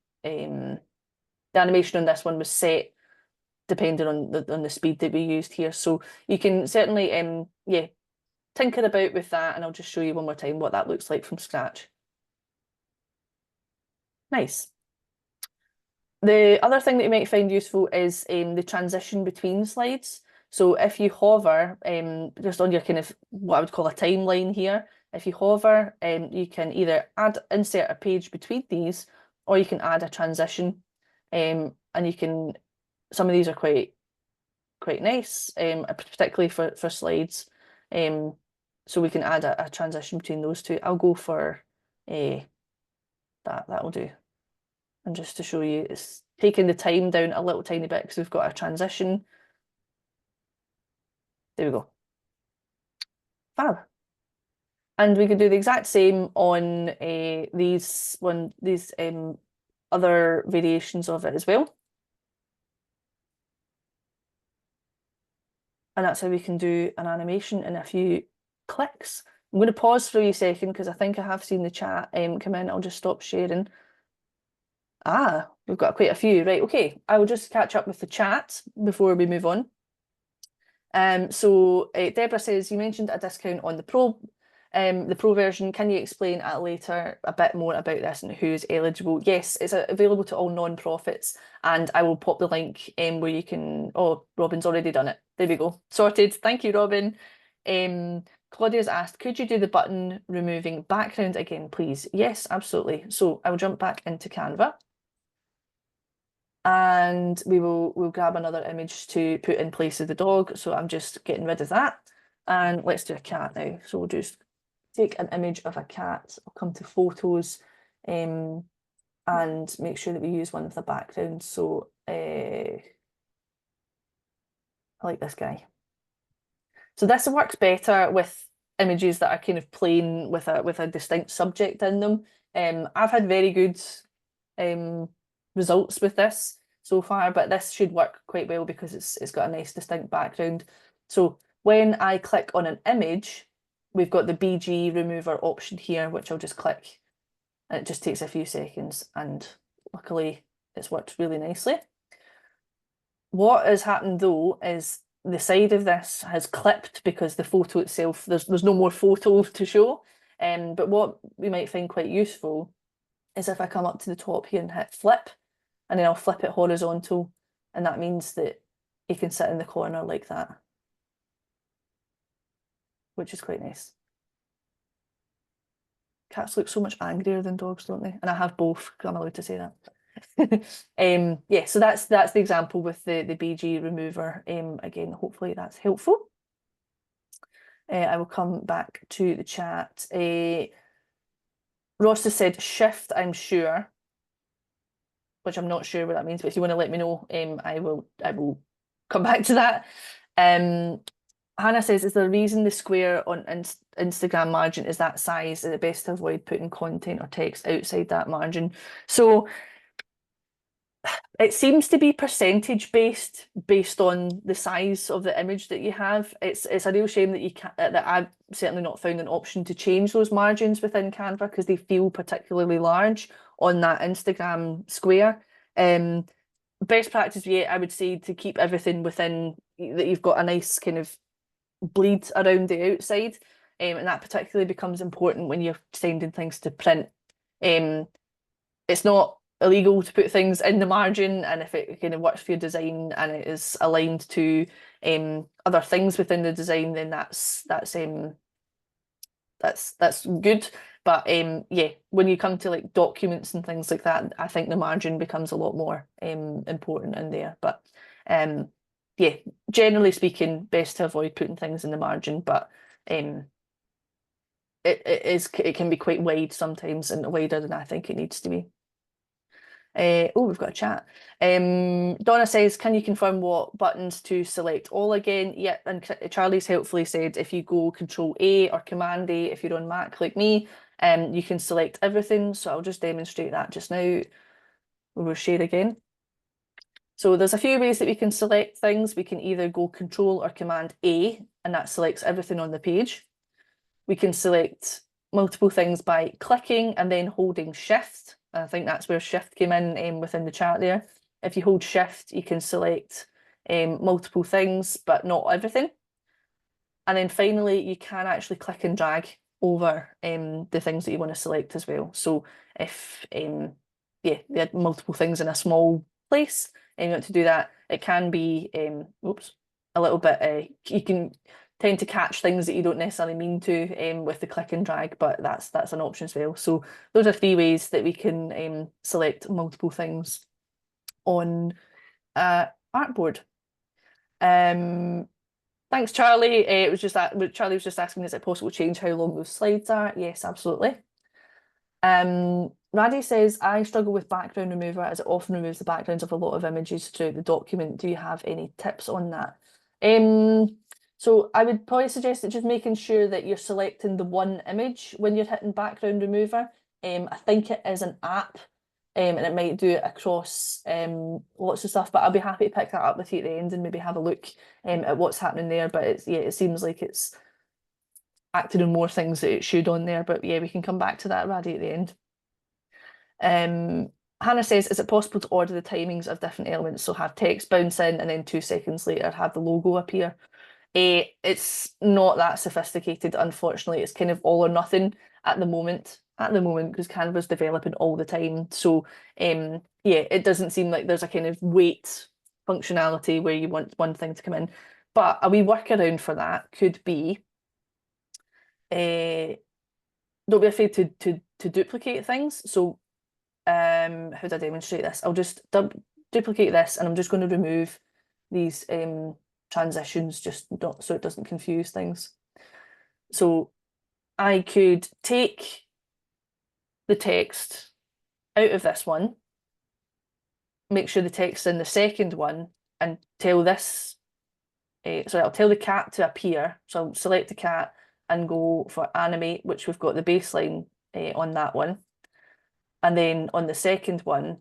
this one was set depending on the speed that we used here. So you can certainly yeah, tinker about with that, and I'll just show you one more time what that looks like from scratch. Nice. The other thing that you might find useful is the transition between slides. So if you hover just on your kind of what I would call a timeline here, if you hover, you can either insert a page between these, or you can add a transition. And you can, some of these are quite nice, particularly for slides. So we can add a transition between those two. I'll go for that'll do. And just to show you, it's taking the time down a little tiny bit because we've got a transition. There we go. Fab. And we can do the exact same on these other variations of it as well. And that's how we can do an animation in a few clicks. I'm going to pause for a wee second because I think I have seen the chat come in. I'll just stop sharing. Ah, we've got quite a few. Right, okay. I will just catch up with the chat before we move on. So Deborah says, you mentioned a discount on the Pro version. Can you explain later a bit more about this and who's eligible? Yes, it's available to all non-profits, and I will pop the link where you can. Oh, Robin's already done it. There we go. Sorted. Thank you, Robin. Claudia's asked, could you do the button removing background again, please? Yes, absolutely. So I will jump back into Canva. And we'll grab another image to put in place of the dog. So I'm just getting rid of that. And let's do a cat now. So we'll just take an image of a cat. I'll come to photos and make sure that we use one with a background. So I like this guy. So this works better with images that are kind of plain with a distinct subject in them. I've had very good results with this so far, but this should work quite well because it's got a nice distinct background. So when I click on an image, we've got the BG remover option here, which I'll just click, and it just takes a few seconds, and luckily it's worked really nicely. What has happened though is the side of this has clipped because the photo itself, there's no more photo to show. But what we might find quite useful is if I come up to the top here and hit flip, and then I'll flip it horizontal, and that means that you can sit in the corner like that, which is quite nice. Cats look so much angrier than dogs, don't they? And I have both, because I'm allowed to say that. Yeah, so that's the example with the BG remover. Again, hopefully that's helpful. I will come back to the chat. Ross has said shift, I'm sure, which I'm not sure what that means, but if you want to let me know, I will come back to that. Hannah says, is there a reason the square on Instagram margin is that size? Is it best to avoid putting content or text outside that margin? So it seems to be percentage based on the size of the image that you have. It's a real shame that you can't, that I've certainly not found an option to change those margins within Canva because they feel particularly large on that Instagram square. Best practice, yeah, I would say to keep everything within that you've got a nice kind of bleed around the outside. And that particularly becomes important when you're sending things to print. It's not illegal to put things in the margin, and if it kind of works for your design and it is aligned to other things within the design, then that's good. But yeah, when you come to like documents and things like that, I think the margin becomes a lot more important in there. But yeah, generally speaking, best to avoid putting things in the margin, but it can be quite wide sometimes and wider than I think it needs to be. Oh, we've got a chat. Donna says, can you confirm what buttons to select all again? Yeah, and Charlie's helpfully said if you go Control A or Command A, if you're on Mac like me, you can select everything. So I'll just demonstrate that just now. We'll share again. So there's a few ways that we can select things. We can either go Control or Command A, and that selects everything on the page. We can select multiple things by clicking and then holding Shift. I think that's where Shift came in within the chat there. If you hold Shift, you can select multiple things, but not everything. And then finally, you can actually click and drag over the things that you want to select as well. So if yeah, they had multiple things in a small place and you want to do that, it can be oops, a little bit you can tend to catch things that you don't necessarily mean to with the click and drag, but that's an option as well. So those are 3 ways that we can select multiple things on artboard. Thanks, Charlie. It was just that Charlie was just asking, is it possible to change how long those slides are? Yes, absolutely. Raddy says, I struggle with background remover as it often removes the backgrounds of a lot of images throughout the document. Do you have any tips on that? So I would probably suggest that just making sure that you're selecting the one image when you're hitting background remover. I think it is an app, and it might do it across lots of stuff, but I'll be happy to pick that up with you at the end and maybe have a look at what's happening there. But it's, yeah, it seems like it's acting on more things that it should on there. But yeah, we can come back to that, Raddy, at the end. Hannah says, is it possible to order the timings of different elements? So have text bounce in and then 2 seconds later have the logo appear. It's not that sophisticated, unfortunately. It's kind of all or nothing at the moment, because Canva's developing all the time. So yeah, it doesn't seem like there's a kind of wait functionality where you want one thing to come in. But a wee workaround for that could be don't be afraid to duplicate things. So how do I demonstrate this? I'll just duplicate this, and I'm just going to remove these transitions just not so it doesn't confuse things. So I could take the text out of this one, make sure the text's in the second one, and tell this, sorry, I'll tell the cat to appear. So I'll select the cat and go for animate, which we've got the baseline on that one. And then on the second one,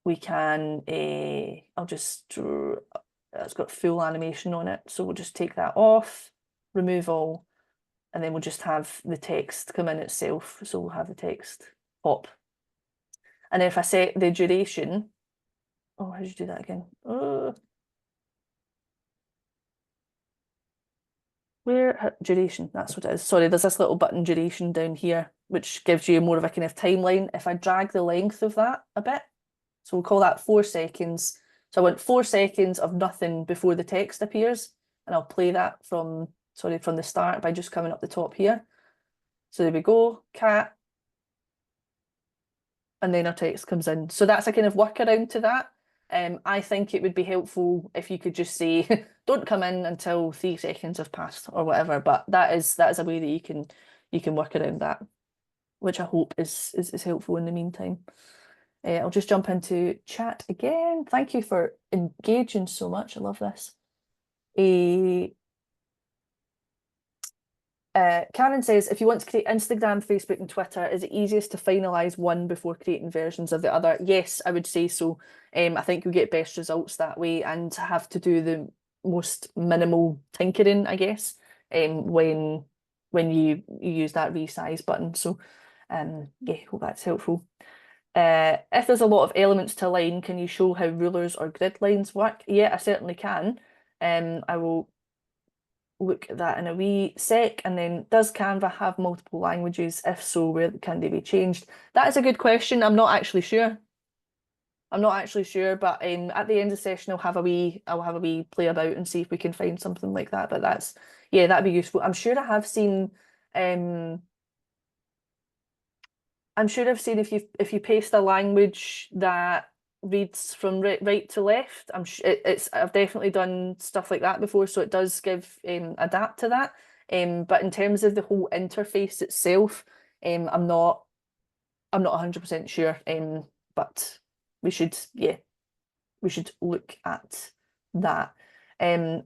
we can, I'll just, it's got full animation on it. So we'll just take that off, remove all, and then we'll just have the text come in itself. So we'll have the text pop. And then if I set the duration, oh, how did you do that again? Where, duration, that's what it is. Sorry, there's this little button duration down here, which gives you more of a kind of timeline. If I drag the length of that a bit, so we'll call that 4 seconds. So I want 4 seconds of nothing before the text appears, and I'll play that from, sorry, from the start by just coming up the top here. So there we go, cat, and then our text comes in. So that's a kind of workaround to that. I think it would be helpful if you could just say, don't come in until 3 seconds have passed or whatever, but that is a way that you can work around that, which I hope is helpful in the meantime. I'll just jump into chat again. Thank you for engaging so much. I love this. Karen says, if you want to create Instagram, Facebook, and Twitter, is it easiest to finalize one before creating versions of the other? Yes, I would say so. I think you'll get best results that way and have to do the most minimal tinkering, I guess, when you use that resize button. So, yeah, hope that's helpful. If there's a lot of elements to align, can you show how rulers or grid lines work? Yeah, I certainly can. I will look at that in a wee sec. And then, does Canva have multiple languages? If so, where can they be changed? That is a good question. I'm not actually sure. I'm not actually sure, but at the end of the session, I'll have a wee play about and see if we can find something like that. But that's, yeah, that'd be useful. I'm sure I have seen. I'm sure I've seen if you paste a language that reads from right to left. I've definitely done stuff like that before, so it does give adapt to that. But in terms of the whole interface itself, I'm not 100% sure. But we should look at that.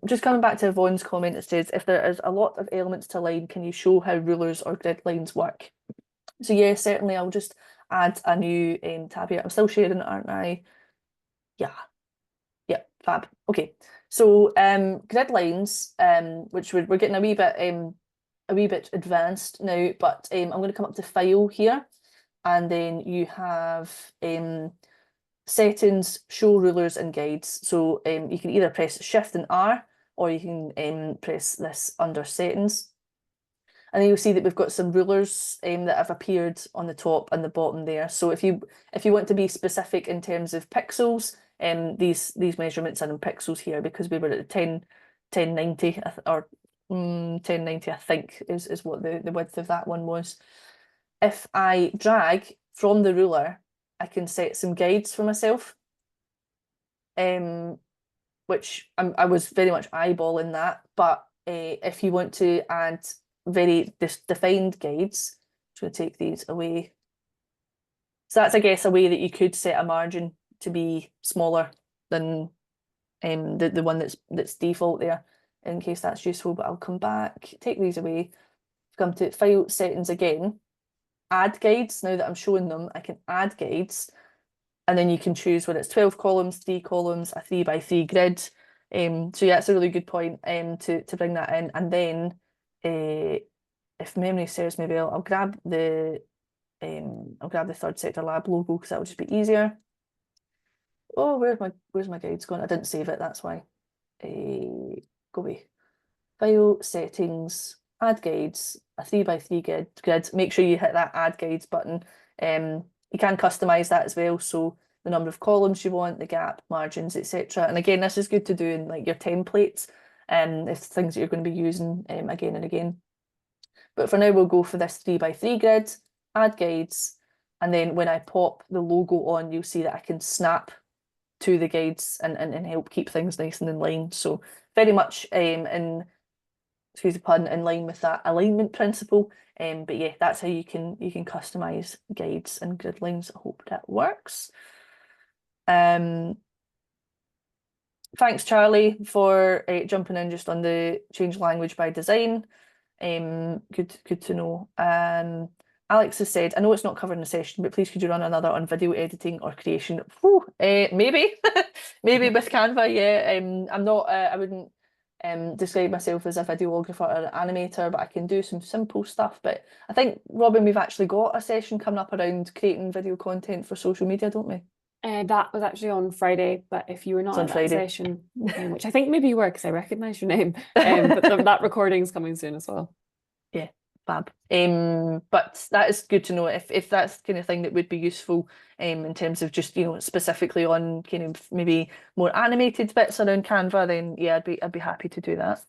Just coming back to Yvonne's comment, it says, if there is a lot of elements to align, can you show how rulers or grid lines work? So yeah, certainly I'll just add a new tab here. I'm still sharing it, aren't I? Yeah. Yeah, fab. Okay. So grid lines, which we're getting a wee bit advanced now, but I'm going to come up to file here, and then you have settings, show rulers and guides. So you can either press Shift and R, or you can press this under settings. And then you'll see that we've got some rulers that have appeared on the top and the bottom there. So if you want to be specific in terms of pixels, these measurements are in pixels here, because we were at 1090 or 1090, I think is what the width of that one was. If I drag from the ruler, I can set some guides for myself, which I was very much eyeballing that. But if you want to add very defined guides, I'm going to take these away. So that's, I guess, a way that you could set a margin to be smaller than the one that's default there, in case that's useful. But I'll come back, take these away, come to file settings again, add guides. Now that I'm showing them, I can add guides, and then you can choose whether it's 12 columns, 3 columns, a 3x3 grid. So yeah, it's a really good point to bring that in. And then if memory serves me well, I'll grab the third sector lab logo, because that would just be easier. Oh, where's my guides gone? I didn't save it, that's why. Go away. File, settings, add guides, a 3x3 grid. Make sure you hit that add guides button. You can customize that as well, so the number of columns you want, the gap, margins, etc. And again, this is good to do in like your templates, if things that you're going to be using again and again. But for now, we'll go for this 3x3 grid, add guides, and then when I pop the logo on, you'll see that I can snap to the guides and help keep things nice and in line. So very much in, excuse the pun, in line with that alignment principle. But yeah, that's how you can customize guides and grid lines. I hope that works. Thanks, Charlie, for jumping in just on the change language by design. Good to know. Alex has said, I know it's not covered in the session, but please could you run another on video editing or creation? Whew, maybe, maybe with Canva. Yeah, I'm not. I wouldn't describe myself as a videographer or an animator, but I can do some simple stuff. But I think, Robin, we've actually got a session coming up around creating video content for social media, don't we? That was actually on Friday, but if you were not on at that Friday. session, which I think maybe you were because I recognise your name, but that recording's coming soon as well. Yeah, fab. But that is good to know if that's the kind of thing that would be useful in terms of just, specifically on kind of maybe more animated bits around Canva, then yeah, I'd be happy to do that.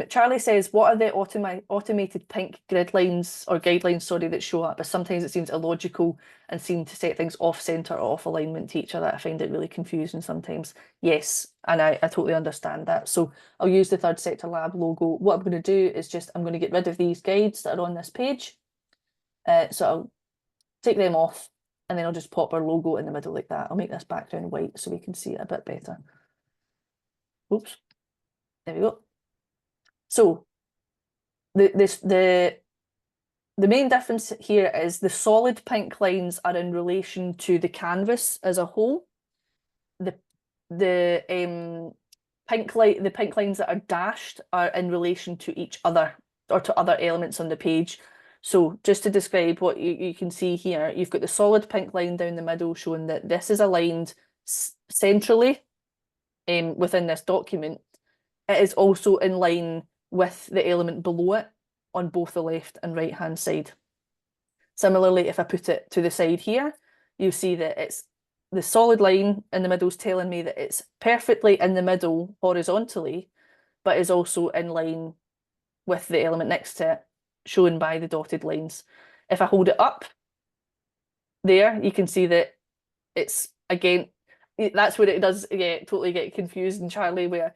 Charlie says, what are the automated pink grid lines or guidelines, sorry, that show up? As sometimes it seems illogical and seem to set things off center or off alignment to each other. I find it really confusing sometimes. Yes, and I totally understand that. So I'll use the Third Sector Lab logo. What I'm going to do is I'm going to get rid of these guides that are on this page. So I'll take them off and then I'll just pop our logo in the middle like that. I'll make this background white so we can see it a bit better. Oops, there we go. So the main difference here is the solid pink lines are in relation to the canvas as a whole. The pink lines that are dashed are in relation to each other or to other elements on the page. So just to describe what you can see here, you've got the solid pink line down the middle showing that this is aligned centrally within this document. It is also in line with the element below it on both the left and right hand side. Similarly, if I put it to the side here, you'll see that it's the solid line in the middle is telling me that it's perfectly in the middle horizontally, but is also in line with the element next to it, shown by the dotted lines. If I hold it up there, you can see that it's, again, that's where it does totally get confused in Charlie, where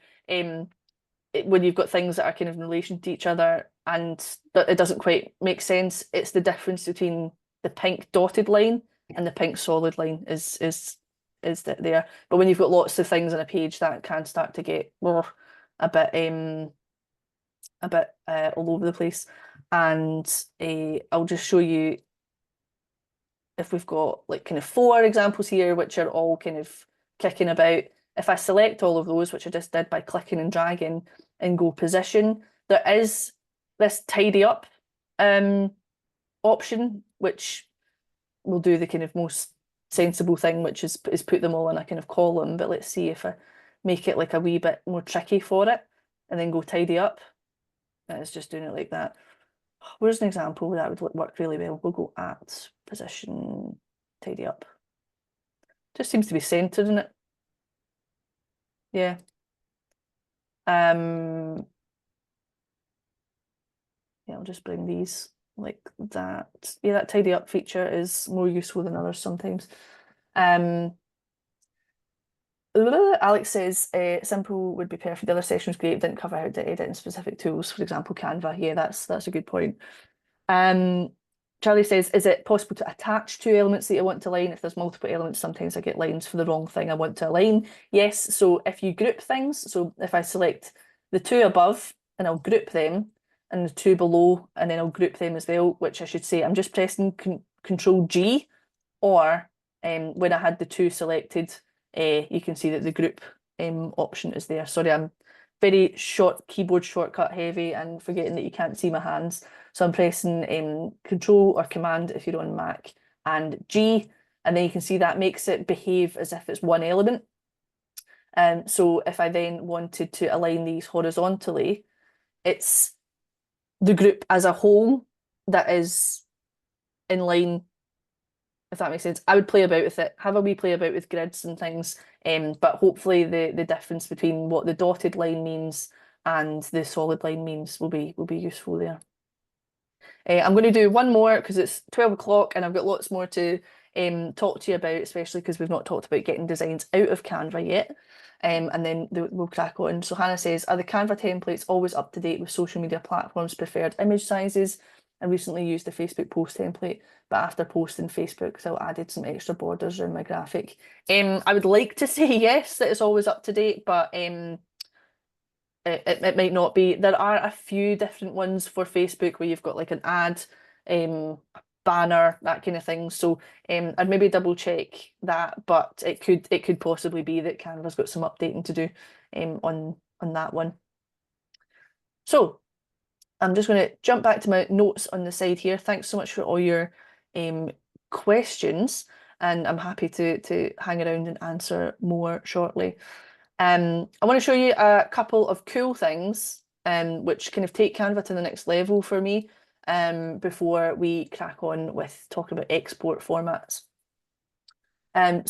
when you've got things that are kind of in relation to each other and that it doesn't quite make sense, it's the difference between the pink dotted line and the pink solid line is there. But when you've got lots of things on a page, that can start to get a bit all over the place. And I'll just show you if we've got like kind of 4 examples here, which are all kind of kicking about. If I select all of those, which I just did by clicking and dragging and go position, there is this tidy up option, which will do the kind of most sensible thing, which is put them all in a kind of column. But let's see if I make it like a wee bit more tricky for it and then go tidy up. It's just doing it like that. Where's an example where that would work really well? We'll go at position, tidy up. Just seems to be centered in it. Yeah. Yeah, I'll just bring these like that. Yeah, that tidy up feature is more useful than others sometimes. Alex says simple would be perfect. The other session was great, didn't cover how to edit in specific tools, for example, Canva. Yeah, that's a good point. Charlie says, is it possible to attach 2 elements that you want to align? If there's multiple elements, sometimes I get lines for the wrong thing I want to align. Yes, so if you group things, so if I select the 2 above and I'll group them, and the 2 below, and then I'll group them as well, which I should say I'm just pressing Control G, or when I had the 2 selected, you can see that the group option is there. Sorry, I'm very keyboard shortcut heavy and forgetting that you can't see my hands. So I'm pressing Control or Command if you're on Mac and G, and then you can see that makes it behave as if it's one element. So if I then wanted to align these horizontally, it's the group as a whole that is in line, if that makes sense. I would play about with it, have a wee play about with grids and things, but hopefully the difference between what the dotted line means and the solid line means will be useful there. I'm going to do one more because it's 12 o'clock and I've got lots more to talk to you about, especially because we've not talked about getting designs out of Canva yet. And then we'll crack on. So Hannah says, are the Canva templates always up to date with social media platforms' preferred image sizes? I recently used the Facebook post template, but after posting Facebook, so I added some extra borders around my graphic. I would like to say yes, that it's always up to date, but it might not be. There are a few different ones for Facebook where you've got like an ad, banner, that kind of thing. So I'd maybe double check that, but it could possibly be that Canva's got some updating to do on that one. So I'm just going to jump back to my notes on the side here. Thanks so much for all your questions, and I'm happy to hang around and answer more shortly. I want to show you a couple of cool things which kind of take Canva to the next level for me before we crack on with talking about export formats. I'm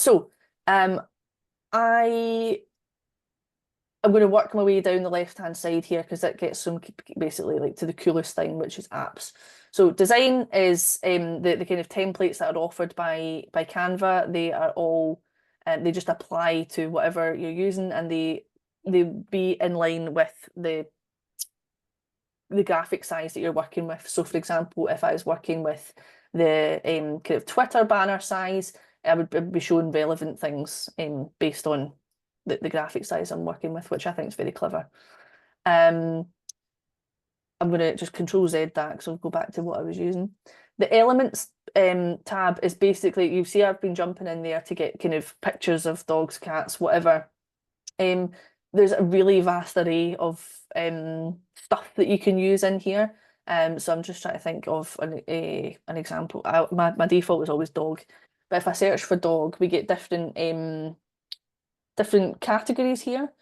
going to work my way down the left-hand side here because that gets some basically like to the coolest thing, which is apps. So design is the kind of templates that are offered by Canva. They are all they just apply to whatever you're using, and they be in line with the graphic size that you're working with. So for example, if I was working with the kind of Twitter banner size, I would be showing relevant things based on the graphic size I'm working with, which I think is very clever. I'm going to just Control Z that because I'll go back to what I was using. The Elements tab is basically, you see I've been jumping in there to get kind of pictures of dogs, cats, whatever. There's a really vast array of stuff that you can use in here. So I'm just trying to think of an example. My default is always dog, but if I search for dog, we get different categories here.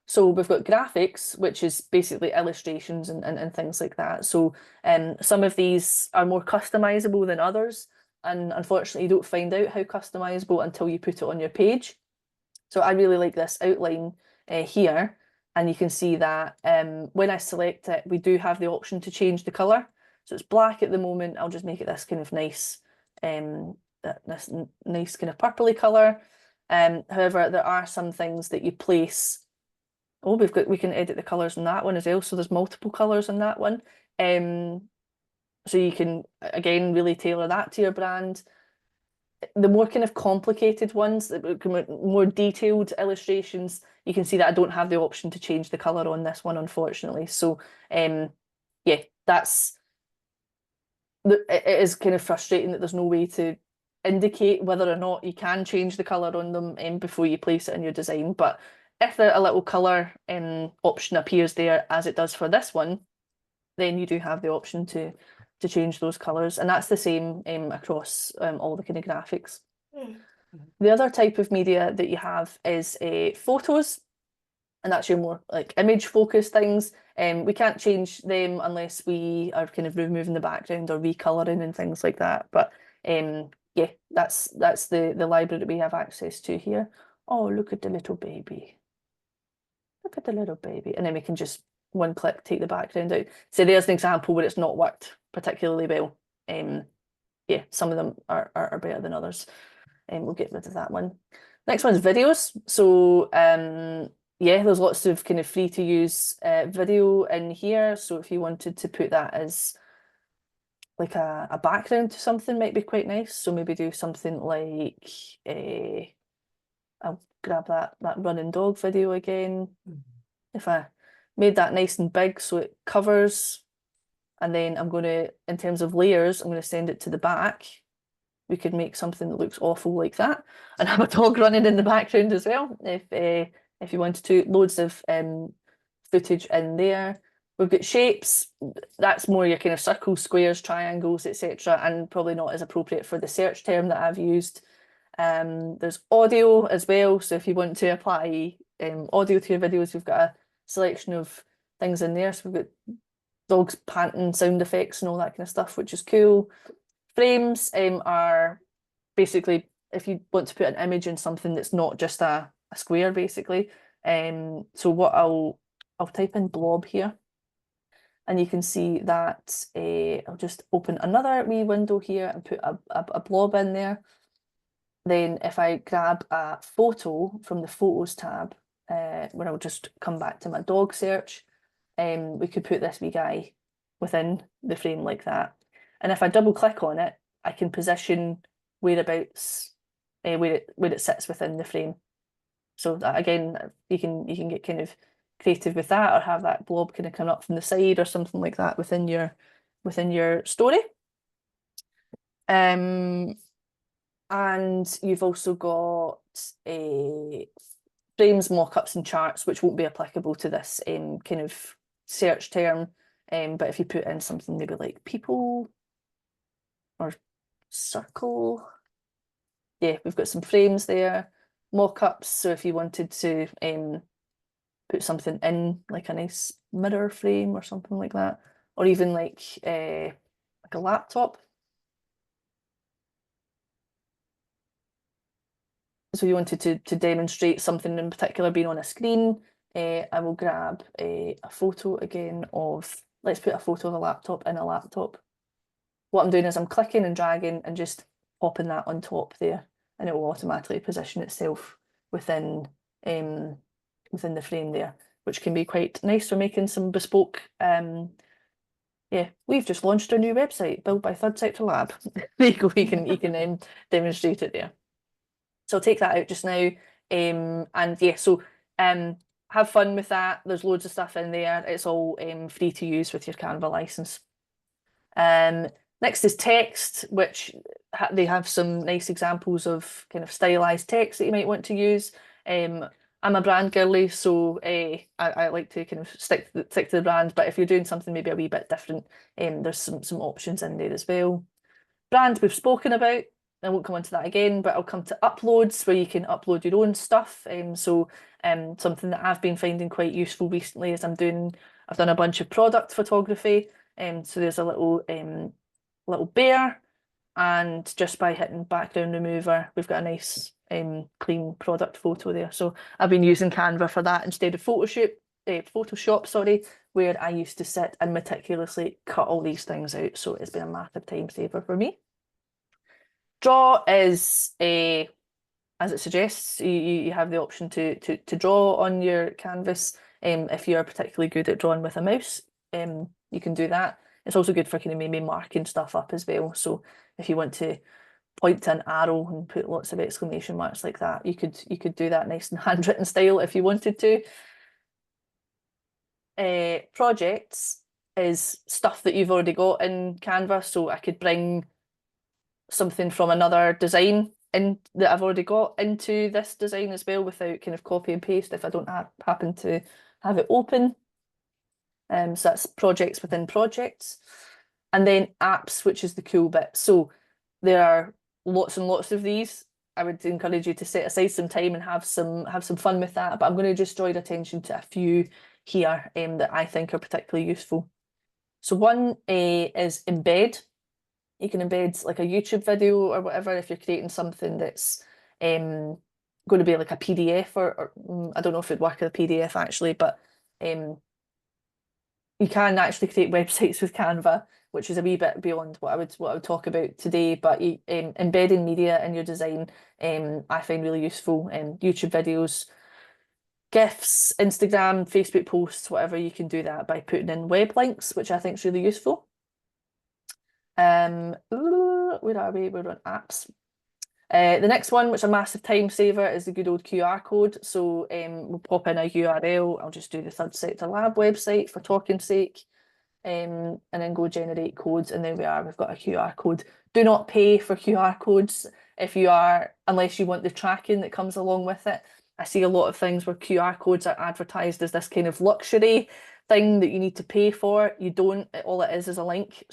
So we've got graphics, which is basically illustrations and things like that. So some of these are more customizable than others. And unfortunately, you don't find out how customizable until you put it on your page. So I really like this outline here. And you can see that when I select it, we do have the option to change the color. So it's black at the moment. I'll just make it this kind of nice, this nice kind of purpley color. However, there are some things that you place. Oh, we can edit the colors in that one as well. So there's multiple colors in that one. So you can again really tailor that to your brand. The more kind of complicated ones, the more detailed illustrations, you can see that I don't have the option to change the color on this one, unfortunately. So yeah, it is kind of frustrating that there's no way to indicate whether or not you can change the color on them before you place it in your design. But if a little color option appears there, as it does for this one, then you do have the option to change those colors, and that's the same across all the kind of graphics. The other type of media that you have is photos, and that's your more like image focused things. We can't change them unless we are kind of removing the background or recoloring and things like that. But yeah, that's the library that we have access to here. Oh, look at the little baby. Look at the little baby. And then we can just one click take the background out. So there's an example where it's not worked particularly well. Yeah, some of them are better than others. And we'll get rid of that one. Next one's videos. So yeah, there's lots of kind of free to use video in here. So if you wanted to put that as like a background to something, might be quite nice. So maybe do something like I'll grab that running dog video again. If I made that nice and big so it covers, and then I'm going to, in terms of layers, I'm going to send it to the back. We could make something that looks awful like that and have a dog running in the background as well, if you wanted to. Loads of footage in there. We've got shapes. That's more your kind of circles, squares, triangles, etc., and probably not as appropriate for the search term that I've used. There's audio as well. So if you want to apply audio to your videos, we've got a selection of things in there. So we've got dogs panting, sound effects and all that kind of stuff, which is cool. Frames are basically if you want to put an image in something that's not just a square, basically. So what I'll type in blob here, and you can see that I'll just open another wee window here and put a blob in there. Then if I grab a photo from the Photos tab, where I'll just come back to my dog search, we could put this wee guy within the frame like that. And if I double click on it, I can position whereabouts, where it sits within the frame. So that, again, you can get kind of creative with that, or have that blob kind of come up from the side or something like that within your story. And you've also got frames, mock-ups, and charts, which won't be applicable to this kind of search term. But if you put in something maybe like people or circle, yeah, we've got some frames there. Mock-ups, so if you wanted to put something in like a nice mirror frame or something like that, or even like a laptop. So you wanted to demonstrate something in particular being on a screen, I will grab a photo again of, let's put a photo of a laptop in a laptop. What I'm doing is I'm clicking and dragging and just popping that on top there, and it will automatically position itself within within the frame there, which can be quite nice for making some bespoke. Yeah, we've just launched our new website built by Third Sector Lab. There you go, you can demonstrate it there. So I'll take that out just now. And yeah, so have fun with that. There's loads of stuff in there. It's all free to use with your Canva license. Next is text, which they have some nice examples of kind of stylized text that you might want to use. I'm a brand girly, so I like to kind of stick to the brand, but if you're doing something maybe a wee bit different, there's some options in there as well. Brand we've spoken about. I won't come on to that again, but I'll come to uploads where you can upload your own stuff. Something that I've been finding quite useful recently is I've done a bunch of product photography. So there's a little bear, and just by hitting background remover, we've got a nice clean product photo there. So I've been using Canva for that instead of Photoshop, sorry, where I used to sit and meticulously cut all these things out. So it's been a massive time saver for me. Draw is as it suggests, you have the option to draw on your canvas. If you're particularly good at drawing with a mouse, you can do that. It's also good for kind of maybe marking stuff up as well. So if you want to point to an arrow and put lots of exclamation marks like that, you could do that nice and handwritten style if you wanted to. Projects is stuff that you've already got in Canva, so I could bring something from another design in that I've already got into this design as well without kind of copy and paste if I don't happen to have it open. So that's projects within projects. And then apps, which is the cool bit. So there are lots and lots of these. I would encourage you to set aside some time and have some fun with that. But I'm going to just draw your attention to a few here that I think are particularly useful. So one is embed. You can embed like a YouTube video or whatever if you're creating something that's going to be like a PDF or I don't know if it'd work as a PDF actually, but you can actually create websites with Canva, which is a wee bit beyond what I would talk about today. But embedding media in your design, I find really useful. YouTube videos, GIFs, Instagram, Facebook posts, whatever, you can do that by putting in web links, which I think is really useful. Where are we? We're on apps. The next one, which is a massive time saver, is the good old QR code. So we'll pop in a URL. I'll just do the Third Sector Lab website for talking's sake, and then go generate codes. And there we are. We've got a QR code. Do not pay for QR codes unless you want the tracking that comes along with it. I see a lot of things where QR codes are advertised as this kind of luxury thing that you need to pay for. You don't. All it is a link.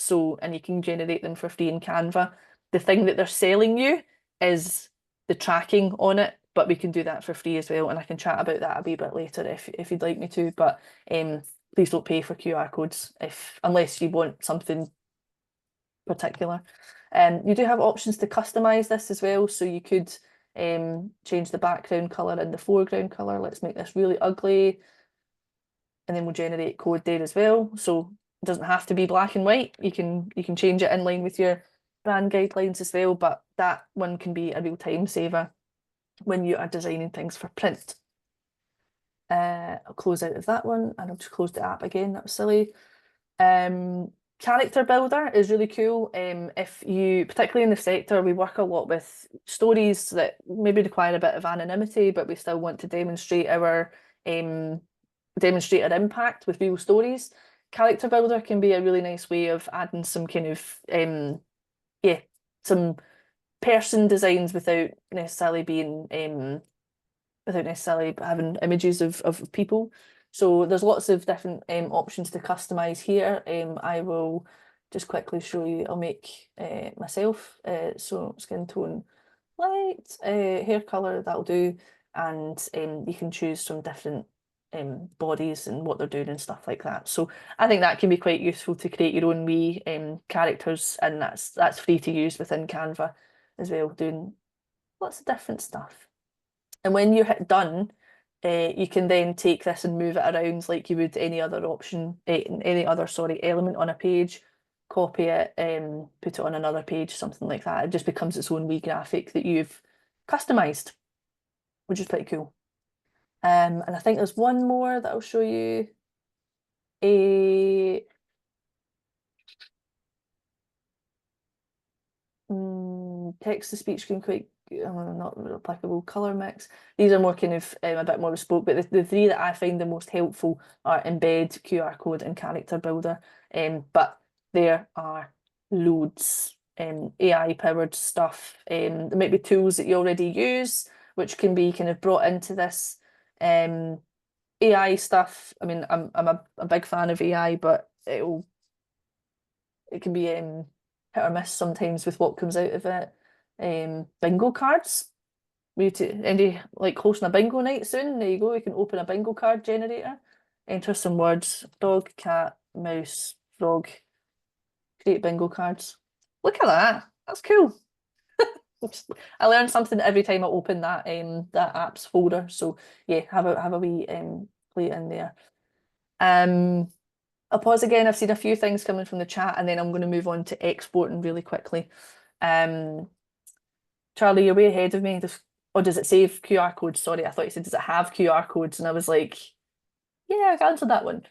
And you can generate them for free in Canva. The thing that they're selling you is the tracking on it, but we can do that for free as well, and I can chat about that a wee bit later if you'd like me to. But please don't pay for QR codes unless you want something particular. You do have options to customize this as well, so you could change the background color and the foreground color. Let's make this really ugly, and then we'll generate code there as well. So it doesn't have to be black and white. You can change it in line with your brand guidelines as well, but that one can be a real time saver when you are designing things for print. I'll close out of that one and I'll just close the app again. That was silly. Character builder is really cool. If you, particularly in the sector, we work a lot with stories that maybe require a bit of anonymity, but we still want to demonstrate our impact with real stories. Character builder can be a really nice way of adding some kind of yeah, some person designs without necessarily having images of people. So there's lots of different options to customize here. I will just quickly show you. I'll make myself. So skin tone light, hair color, that'll do. And you can choose some different bodies and what they're doing and stuff like that. So I think that can be quite useful to create your own wee characters, and that's free to use within Canva as well, doing lots of different stuff. And when you hit done, you can then take this and move it around like you would any other element on a page, copy it, put it on another page, something like that. It just becomes its own wee graphic that you've customized, which is pretty cool. And I think there's one more that I'll show you. A text to speech can quite not applicable. Color mix. These are more kind of a bit more bespoke, but the three that I find the most helpful are embed, QR code, and character builder. But there are loads. AI powered stuff. There might be tools that you already use, which can be kind of brought into this. AI stuff. I mean, I'm a big fan of AI, but it can be hit or miss sometimes with what comes out of it. Bingo cards. We to any like hosting a bingo night soon. There you go. You can open a bingo card generator, enter some words: dog, cat, mouse, frog. Create bingo cards. Look at that. That's cool. I learn something every time I open that apps folder. So yeah, have a wee play in there. I'll pause again. I've seen a few things coming from the chat, and then I'm going to move on to exporting really quickly. Charlie, you're way ahead of me. Or does it save QR codes? Sorry, I thought you said, does it have QR codes? And I was like, yeah, I can answer that one.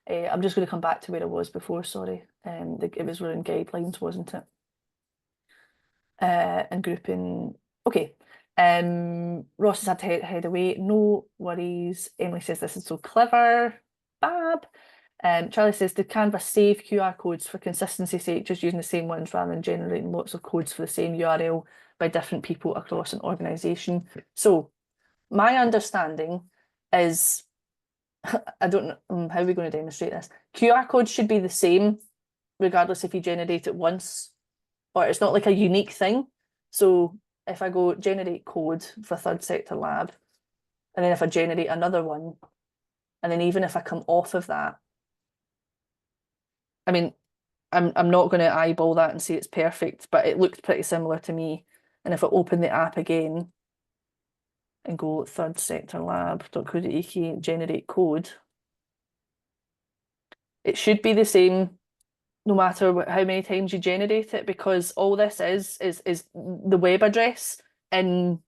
I'm just going to come back to where I was before, sorry. It was around guidelines, wasn't it? And grouping. Okay. Ross has had to head away. No worries. Emily says this is so clever. Fab. Charlie says, did Canva save QR codes for consistency's sake, just using the same ones rather than generating lots of codes for the same URL by different people across an organization? So my understanding is, I don't know, how are we going to demonstrate this? QR codes should be the same regardless if you generate it once, or it's not like a unique thing. So if I go generate code for third sector lab, and then if I generate another one, and then even if I come off of that, I mean, I'm not going to eyeball that and say it's perfect, but it looked pretty similar to me. And if I open the app again and go third sector lab.co.uk, generate code, it should be the same no matter how many times you generate it, because all this is the web address in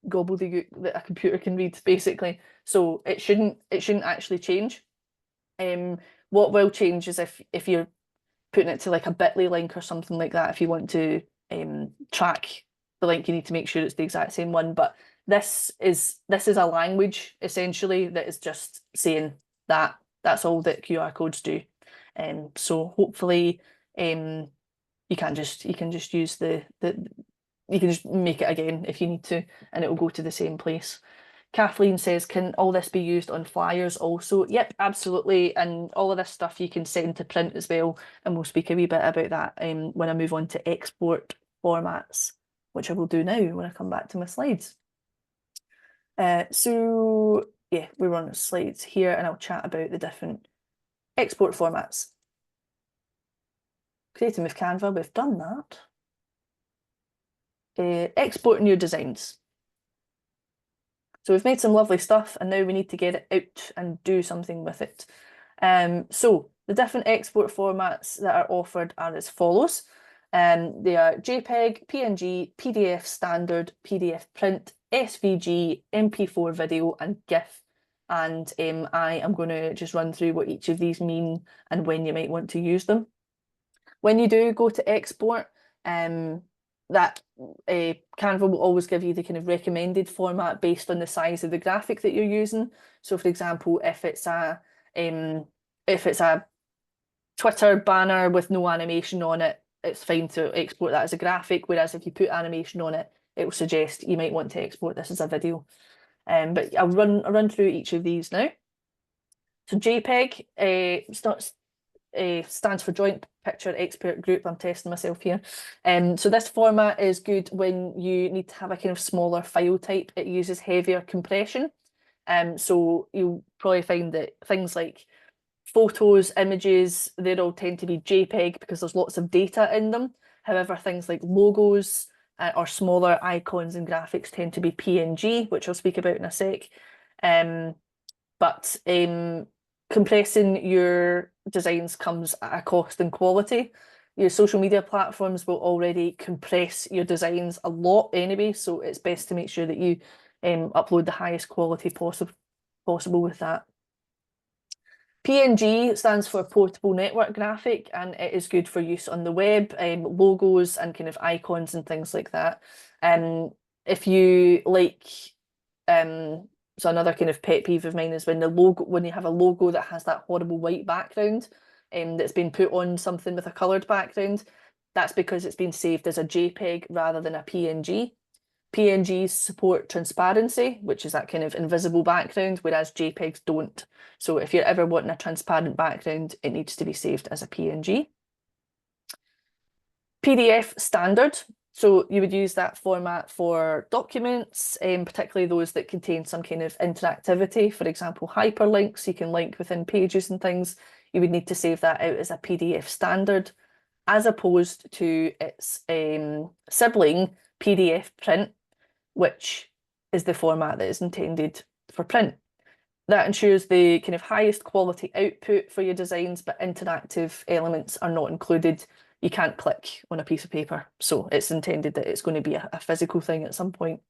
gobbledygook that a computer can read, basically. So it shouldn't actually change. What will change is if you're putting it to like a bit.ly link or something like that, if you want to track the link, you need to make sure it's the exact same one. But this is a language essentially that is just saying that that's all that QR codes do. So hopefully you can just use you can just make it again if you need to, and it will go to the same place. Kathleen says, can all this be used on flyers also? Yep, absolutely. And all of this stuff you can send to print as well. And we'll speak a wee bit about that when I move on to export formats, which I will do now when I come back to my slides. So yeah, we're on slides here, and I'll chat about the different export formats. Creating with Canva, we've done that. Exporting your designs. So we've made some lovely stuff, and now we need to get it out and do something with it. So the different export formats that are offered are as follows. They are JPEG, PNG, PDF standard, PDF print, SVG, MP4 video, and GIF. And I am going to just run through what each of these mean and when you might want to use them. When you do go to export, that Canva will always give you the kind of recommended format based on the size of the graphic that you're using. So, for example, if it's a Twitter banner with no animation on it, it's fine to export that as a graphic. Whereas if you put animation on it, it will suggest you might want to export this as a video. But I'll run through each of these now. So JPEG stands for Joint Picture Expert Group. I'm testing myself here. So this format is good when you need to have a kind of smaller file type. It uses heavier compression. So you'll probably find that things like photos, images, they all tend to be JPEG because there's lots of data in them. However, things like logos or smaller icons and graphics tend to be PNG, which I'll speak about in a sec. But compressing your designs comes at a cost and quality. Your social media platforms will already compress your designs a lot anyway, so it's best to make sure that you upload the highest quality possible with that. PNG stands for Portable Network Graphic, and it is good for use on the web, logos and kind of icons and things like that. If you like, so another kind of pet peeve of mine is when you have a logo that has that horrible white background, that's been put on something with a coloured background. That's because it's been saved as a JPEG rather than a PNG. PNGs support transparency, which is that kind of invisible background, whereas JPEGs don't. So if you're ever wanting a transparent background, it needs to be saved as a PNG. PDF standard. So you would use that format for documents, particularly those that contain some kind of interactivity. For example, hyperlinks, you can link within pages and things. You would need to save that out as a PDF standard, as opposed to its sibling, PDF print, which is the format that is intended for print. That ensures the kind of highest quality output for your designs, but interactive elements are not included. You can't click on a piece of paper, so it's intended that it's going to be a physical thing at some point.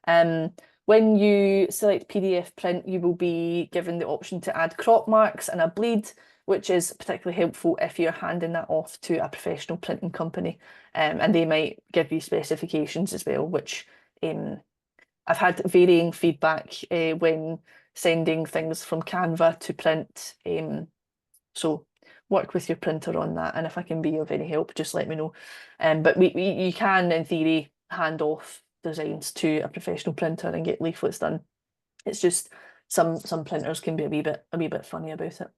When you select PDF print, you will be given the option to add crop marks and a bleed, which is particularly helpful if you're handing that off to a professional printing company, and they might give you specifications as well, which I've had varying feedback when sending things from Canva to print. So work with your printer on that, and if I can be of any help, just let me know. But you can, in theory, hand off designs to a professional printer and get leaflets done. It's just some printers can be a wee bit funny about it.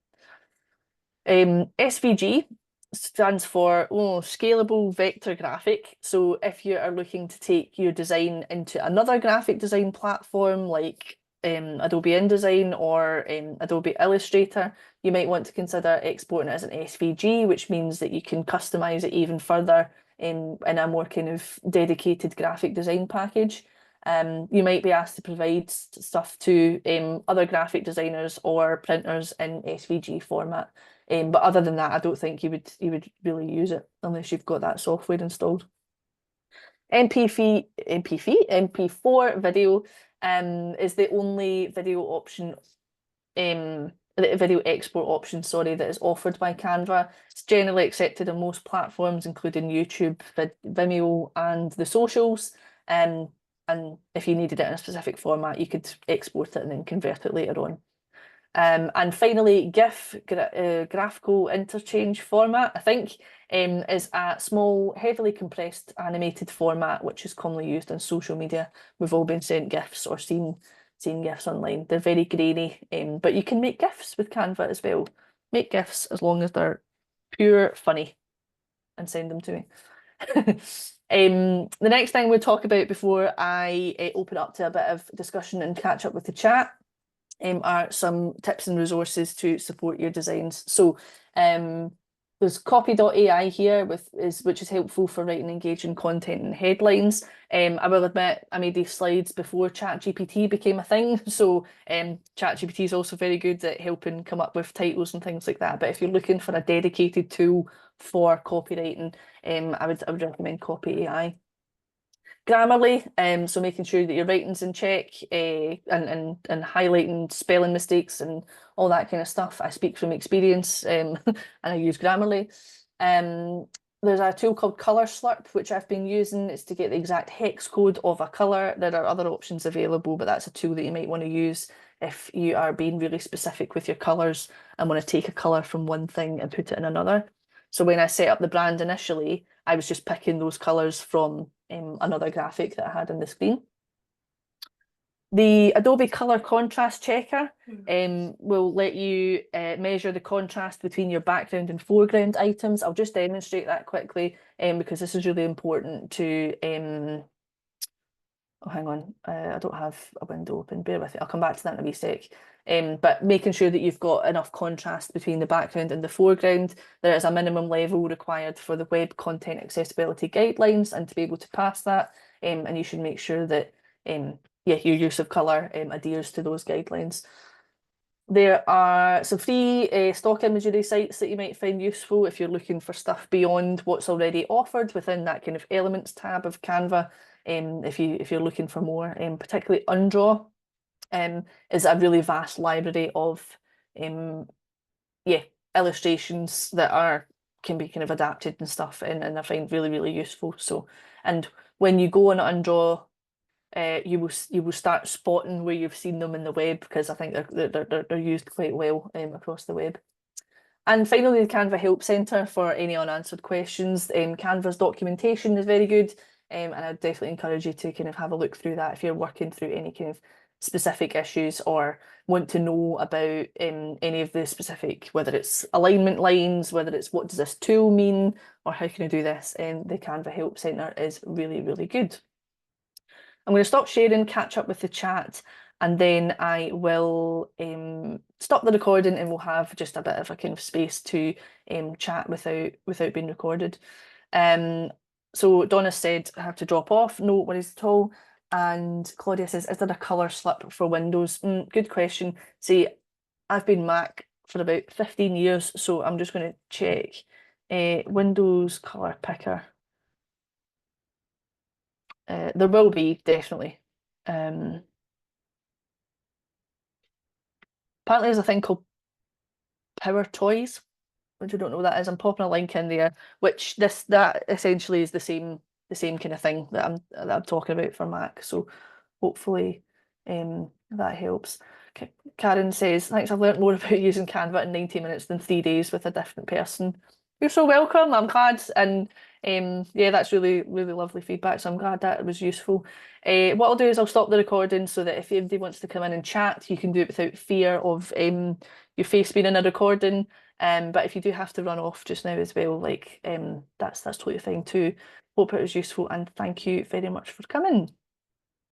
SVG stands for scalable vector graphic. So if you are looking to take your design into another graphic design platform like Adobe InDesign or Adobe Illustrator, you might want to consider exporting it as an SVG, which means that you can customize it even further in a more kind of dedicated graphic design package. You might be asked to provide stuff to other graphic designers or printers in SVG format. But other than that, I don't think you would really use it unless you've got that software installed. MP4 video is the only video option, video export option, sorry, that is offered by Canva. It's generally accepted on most platforms, including YouTube, Vimeo, and the socials. And if you needed it in a specific format, you could export it and then convert it later on. And finally, GIF, graphical interchange format, I think, is a small, heavily compressed animated format which is commonly used on social media. We've all been sent GIFs or seen GIFs online. They're very grainy, but you can make GIFs with Canva as well. Make GIFs as long as they're pure funny and send them to me. The next thing we'll talk about before I open up to a bit of discussion and catch up with the chat are some tips and resources to support your designs. So the There's copy.ai here which is helpful for writing engaging content and headlines. I will admit I made these slides before ChatGPT became a thing, so ChatGPT is also very good at helping come up with titles and things like that. But if you're looking for a dedicated tool for copywriting, I would recommend Copy AI. Grammarly, so making sure that your writing's in check, and highlighting spelling mistakes and all that kind of stuff. I speak from experience, and I use Grammarly. There's a tool called Colour Slurp, which I've been using. It's to get the exact hex code of a colour. There are other options available, but that's a tool that you might want to use if you are being really specific with your colours and want to take a colour from one thing and put it in another. So when I set up the brand initially, I was just picking those colours from another graphic that I had on the screen. The Adobe Color Contrast Checker will let you measure the contrast between your background and foreground items. I'll just demonstrate that quickly because this is really important to oh, hang on, I don't have a window open, bear with it, I'll come back to that in a wee sec. But making sure that you've got enough contrast between the background and the foreground. There is a minimum level required for the Web Content Accessibility Guidelines, and to be able to pass that, and you should make sure that yeah, your use of colour adheres to those guidelines. There are some free stock imagery sites that you might find useful if you're looking for stuff beyond what's already offered within that kind of Elements tab of Canva. If you're looking for more, particularly Undraw is a really vast library of yeah, illustrations that can be kind of adapted and stuff, and I find really useful. So, and when you go on Undraw, you will start spotting where you've seen them in the web, because I think they're used quite well across the web. And finally, the Canva Help Centre for any unanswered questions. Canva's documentation is very good, and I'd definitely encourage you to kind of have a look through that if you're working through any kind of specific issues or want to know about any of the specific, whether it's alignment lines, whether it's what does this tool mean, or how can I do this, the Canva Help Centre is really good. I'm going to stop sharing, catch up with the chat, and then I will stop the recording, and we'll have just a bit of a kind of space to chat without being recorded. So Donna said I have to drop off, no worries at all. And Claudia says, is there a colour slip for Windows? Good question. See, I've been Mac for about 15 years, so I'm just going to check. Windows colour picker. There will be, definitely. Apparently there's a thing called Power Toys, which I don't know what that is. I'm popping a link in there, which that essentially is the same kind of thing that I'm talking about for Mac. So hopefully that helps. Karen says, thanks, I've learned more about using Canva in 90 minutes than 3 days with a different person. You're so welcome, I'm glad. And yeah, that's really lovely feedback, so I'm glad that was useful. What I'll do is I'll stop the recording so that if anybody wants to come in and chat, you can do it without fear of your face being in a recording. But if you do have to run off just now as well, like that's totally fine too. Hope it was useful, and thank you very much for coming.